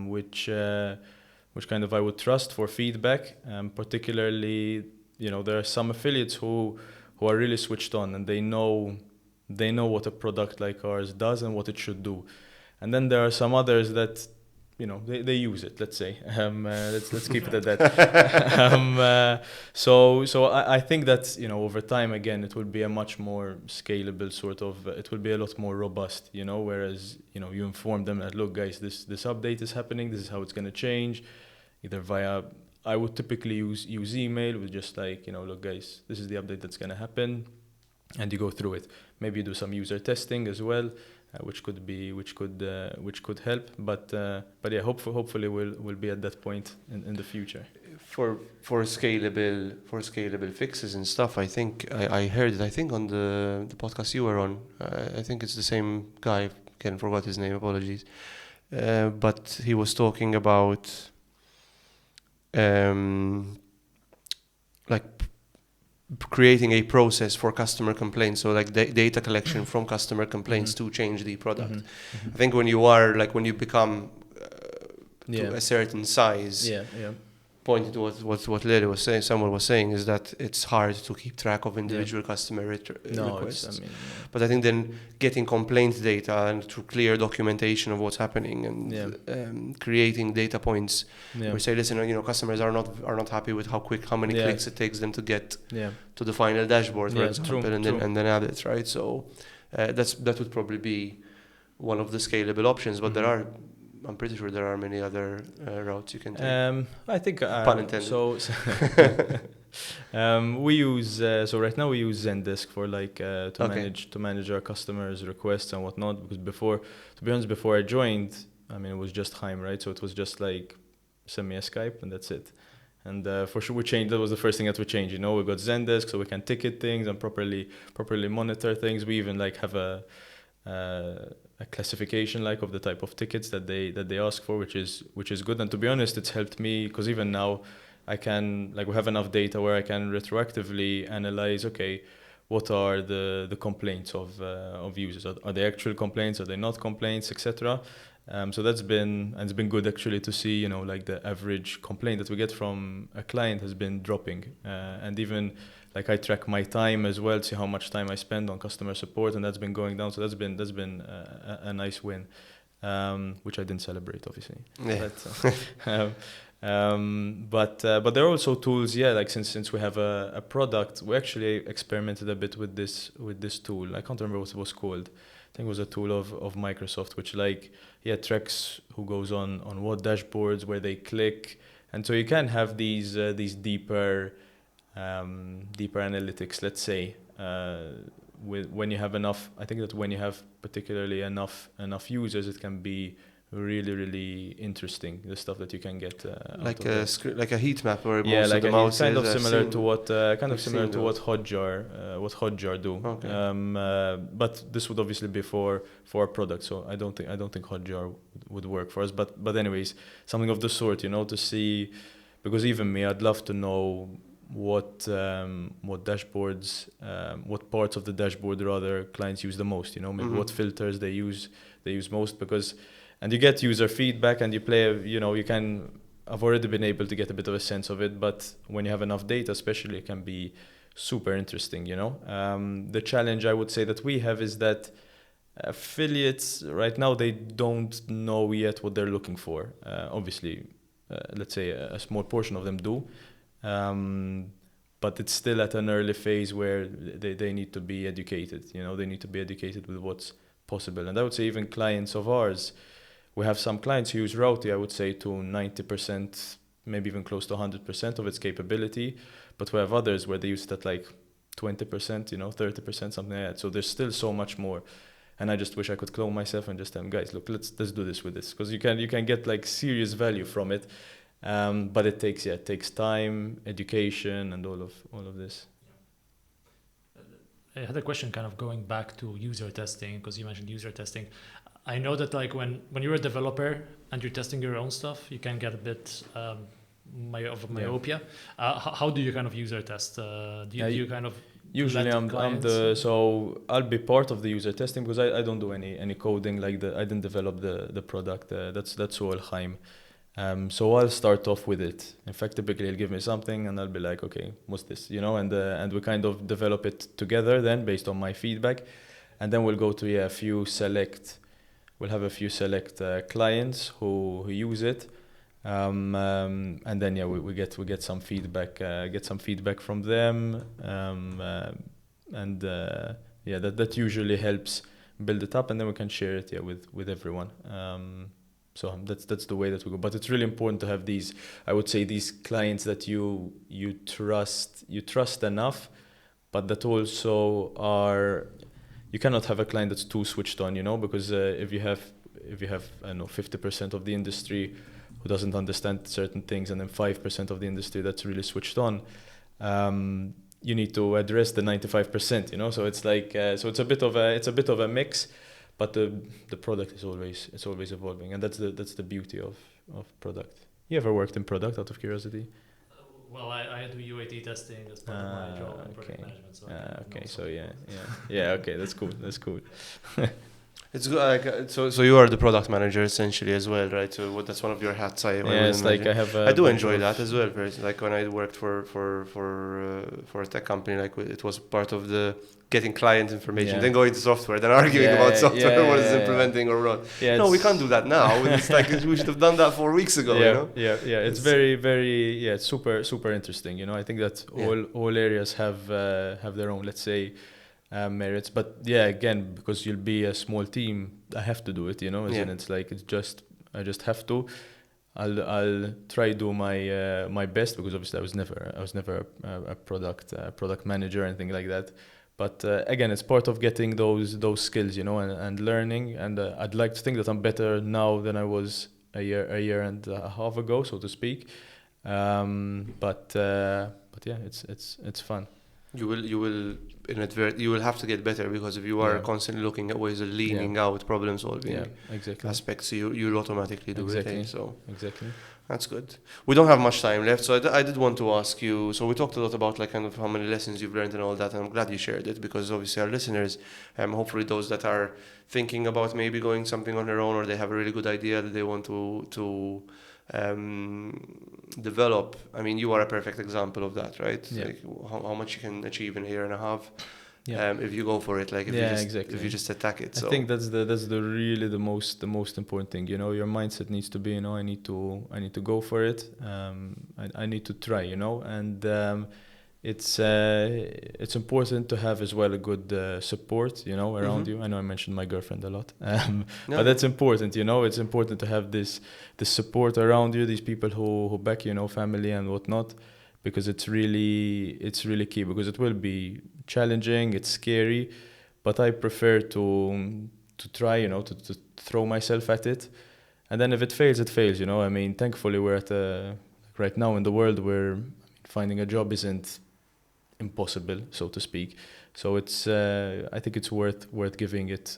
which kind of I would trust for feedback. Particularly, there are some affiliates who are really switched on, and they know what a product like ours does and what it should do. And then there are some others that, they use it, let's say. Let's keep it at that. So I think that, over time, again, it will be a much more scalable sort of, it will be a lot more robust, whereas, you inform them that, look, guys, this update is happening, this is how it's going to change, either via, I would typically use email with just like, look, guys, this is the update that's going to happen, and you go through it. Maybe you do some user testing as well, which could help. But yeah, hopefully we'll be at that point in the future. For scalable fixes and stuff, I think I heard it. I think on the podcast you were on. I think it's the same guy. Again, forgot his name. Apologies. But he was talking about like creating a process for customer complaints, so like data collection from customer complaints to change the product. I think when you become to a certain size, pointing to what Larry was saying, someone was saying, is that it's hard to keep track of individual customer requests. But I think then getting complaint data and through clear documentation of what's happening and creating data points where say, listen, customers are not happy with how many clicks it takes them to get to the final dashboard, for example, and then add it, right? So that would probably be one of the scalable options, but I'm pretty sure there are many other routes you can take. I think pun intended. We use right now we use Zendesk for like to manage our customers' requests and whatnot. Because before I joined, it was just Chaim, right? So it was just like send me a Skype and that's it. And for sure we changed. That was the first thing that we changed. We got Zendesk so we can ticket things and properly monitor things. We even like have a classification like of the type of tickets that they ask for, which is good. And to be honest, it's helped me because even now I can, like, we have enough data where I can retroactively analyze, okay, what are the complaints of users? Are they actual complaints? Are they not complaints, etc. So it's been good actually to see, like the average complaint that we get from a client has been dropping, and even like I track my time as well, see how much time I spend on customer support, and that's been going down. So that's been a nice win, which I didn't celebrate, obviously. Yeah. But there are also tools, like since we have a product, we actually experimented a bit with this tool. I can't remember what it was called. I think it was a tool of Microsoft, which tracks who goes on what dashboards, where they click, and so you can have these deeper analytics, let's say, when you have enough. I think that when you have particularly enough users, it can be really, really interesting, the stuff that you can get like a heat map where like the mouse kind of similar to what Hotjar do. Okay. But this would obviously be for a product, so I don't think Hotjar would work for us. But anyways, something of the sort, to see, because even me, I'd love to know what dashboards, what parts of the dashboard rather clients use the most. Maybe what filters they use most, because. And you get user feedback and you play, I've already been able to get a bit of a sense of it, but when you have enough data, especially, it can be super interesting, The challenge I would say that we have is that affiliates right now, they don't know yet what they're looking for. Obviously, let's say a small portion of them do, but it's still at an early phase where they need to be educated, they need to be educated with what's possible. And I would say even clients of ours, we have some clients who use Routy, I would say, to 90%, maybe even close to 100% of its capability. But we have others where they use it at like 20%, 30%, something like that. So there's still so much more. And I just wish I could clone myself and just tell them, guys, look, let's do this with this. Because you can get like serious value from it. But it takes time, education, and all of this. I had a question kind of going back to user testing, because you mentioned user testing. I know that like when you're a developer and you're testing your own stuff, you can get a bit of myopia. How do you kind of user test? Do you kind of usually so I'll be part of the user testing because I don't do any coding I didn't develop the product. That's all Chaim. So I'll start off with it. In fact, typically he'll give me something and I'll be like, okay, what's this? And we kind of develop it together then based on my feedback. And then we'll go to we'll have a few select clients who use it. And then we get some feedback from them. That usually helps build it up, and then we can share it with everyone. So that's the way that we go. But it's really important to have these clients that you trust enough, but that also are. You cannot have a client that's too switched on, because if you have I don't know 50% of the industry who doesn't understand certain things, and then 5% of the industry that's really switched on, you need to address the 95%, So it's like so it's a bit of a mix, but the product is always evolving, and that's the beauty of product. You ever worked in product, out of curiosity? Well, I do UAT testing as part of my job in product management. So Okay, that's cool. It's good. So you are the product manager essentially as well, right? So that's one of your hats. It's like I do enjoy that as well. Like when I worked for a tech company, like it was part of the getting client information, then going to software, then arguing about software, what is implementing or not. No, we can't do that now. It's like we should have done that 4 weeks ago. It's very, very it's super interesting. I think that all areas have their own, let's say, merits, but again, because you'll be a small team, I have to do it. It's like I just have to. I'll try to do my best, because obviously I was never a product manager or anything like that. But again, it's part of getting those skills, and learning. And I'd like to think that I'm better now than I was a year and a half ago, so to speak. But it's fun. You will have to get better, because if you are constantly looking at ways of leaning out problem solving aspects, you'll automatically do it. So exactly. That's good. We don't have much time left, so I did want to ask you. So we talked a lot about like kind of how many lessons you've learned and all that, and I'm glad you shared it, because obviously our listeners, hopefully those that are thinking about maybe going something on their own, or they have a really good idea that they want to develop. I mean, you are a perfect example of that, right? Like how much you can achieve in a year and a half. If you go for it, like if you just attack it. So I think that's the most important thing. Your mindset needs to be, I need to go for it. I need to try, and it's important to have as well a good support, around you. I know I mentioned my girlfriend a lot, but that's important. It's important to have this support around you, these people who back you, family and whatnot, because it's really key, because it will be challenging, it's scary, but I prefer to try, to throw myself at it, and then if it fails, it fails. I mean, thankfully we're at right now in the world where finding a job isn't impossible, so to speak. So it's I think it's worth giving it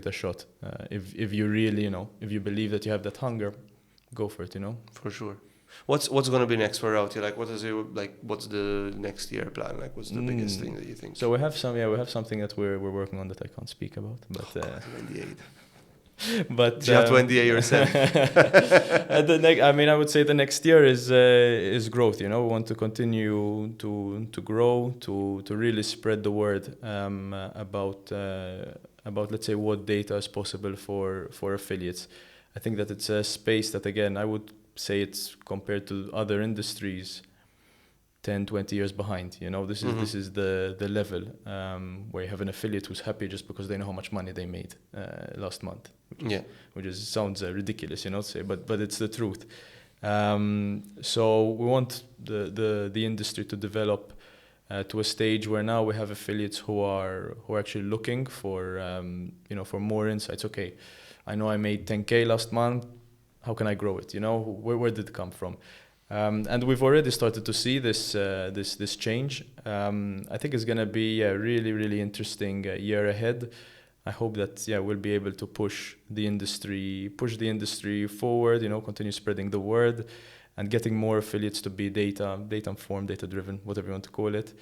a shot. If you really, if you believe that you have that hunger, go for it. For sure. What's going to be next for Routy? Like, what's the next year plan? Like, what's the biggest thing that you think? So we have something that we're working on that I can't speak about, but but you have to NDA yourself. I would say the next year is growth. We want to continue to grow, to really spread the word about let's say what data is possible for affiliates. I think that it's a space that, again, I would say it's compared to other industries 10-20 years behind. This is the level where you have an affiliate who's happy just because they know how much money they made last month, which sounds ridiculous, to say, but it's the truth. So we want the industry to develop to a stage where now we have affiliates who are actually looking for for more insights. Okay, I know I made 10K last month. How can I grow it? Where did it come from? And we've already started to see this change. I think it's going to be a really, really interesting year ahead. I hope that we'll be able to push the industry forward. Continue spreading the word, and getting more affiliates to be data informed, data driven, whatever you want to call it.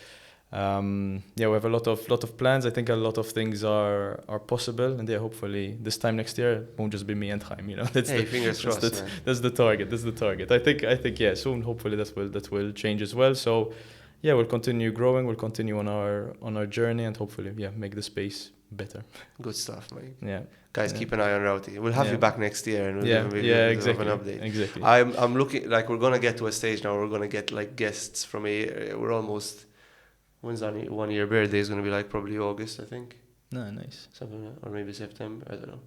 We have a lot of plans. I think a lot of things are possible, and hopefully this time next year it won't just be me and Chaim. Fingers crossed. That's the target. I think soon, hopefully that will change as well. So we'll continue growing. We'll continue on our journey, and hopefully make the space better. Good stuff, mate. Yeah. Guys, keep an eye on Routy. We'll have you back next year, and we'll exactly. have an update. Exactly. I'm looking like we're gonna get to a stage now. We're gonna get like guests from we're almost. When's our 1 year birthday? Is gonna be like probably August, I think. No, nice. Something like that. Or maybe September. I don't know.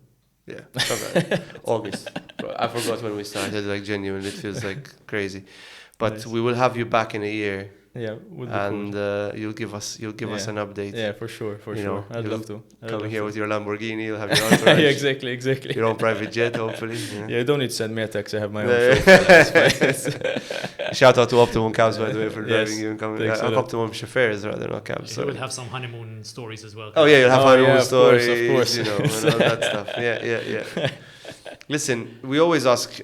Yeah, something August. I forgot when we started. Like genuinely, it feels like crazy. But nice. We will have you back in a year. Yeah, and cool. You'll give us an update. Yeah, for sure. I'd love to. Come here with your Lamborghini. You'll have your entourage. Exactly. Your own private jet, hopefully. You don't need to send me a text. I have my own chauffeur. Shout out to Optimum Cabs, by the way, for driving you and coming. Optimum chauffeurs, rather, not cabs. You will have some honeymoon stories as well. Oh yeah, you'll have honeymoon stories, of course. And all that stuff. Yeah. Listen, we always ask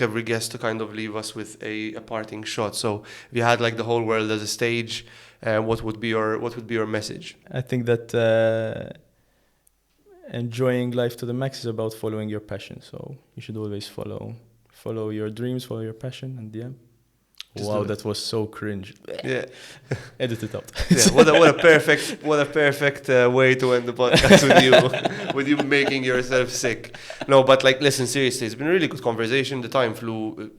every guest to kind of leave us with a parting shot. So if you had like the whole world as a stage, what would be your message? I think that enjoying life to the max is about following your passion. So you should always follow your dreams, follow your passion, and wow, that was so cringe. Yeah, edit it out. Yeah, what a perfect way to end the podcast with you making yourself sick. No, but like, listen, seriously, it's been a really good conversation. The time flew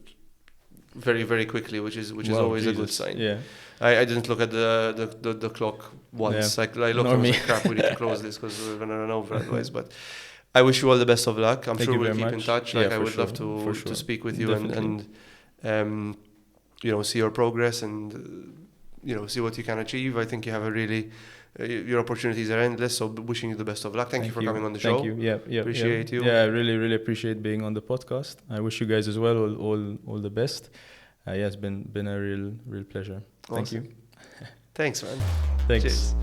very, very quickly, which is always a good sign. Yeah, I didn't look at the clock once. Like I looked, I was like, crap, we need to close this because we're gonna run over otherwise. But I wish you all the best of luck. I'm sure we'll keep in touch. Like I would love to speak with you and see your progress and see what you can achieve. I think you have your opportunities are endless. So wishing you the best of luck. Thank you for coming on the show. Thank you. Yeah. Appreciate you. Yeah, I really, really appreciate being on the podcast. I wish you guys as well all the best. It's been a real pleasure. Awesome. Thank you. Thanks, man. Thanks. Cheers.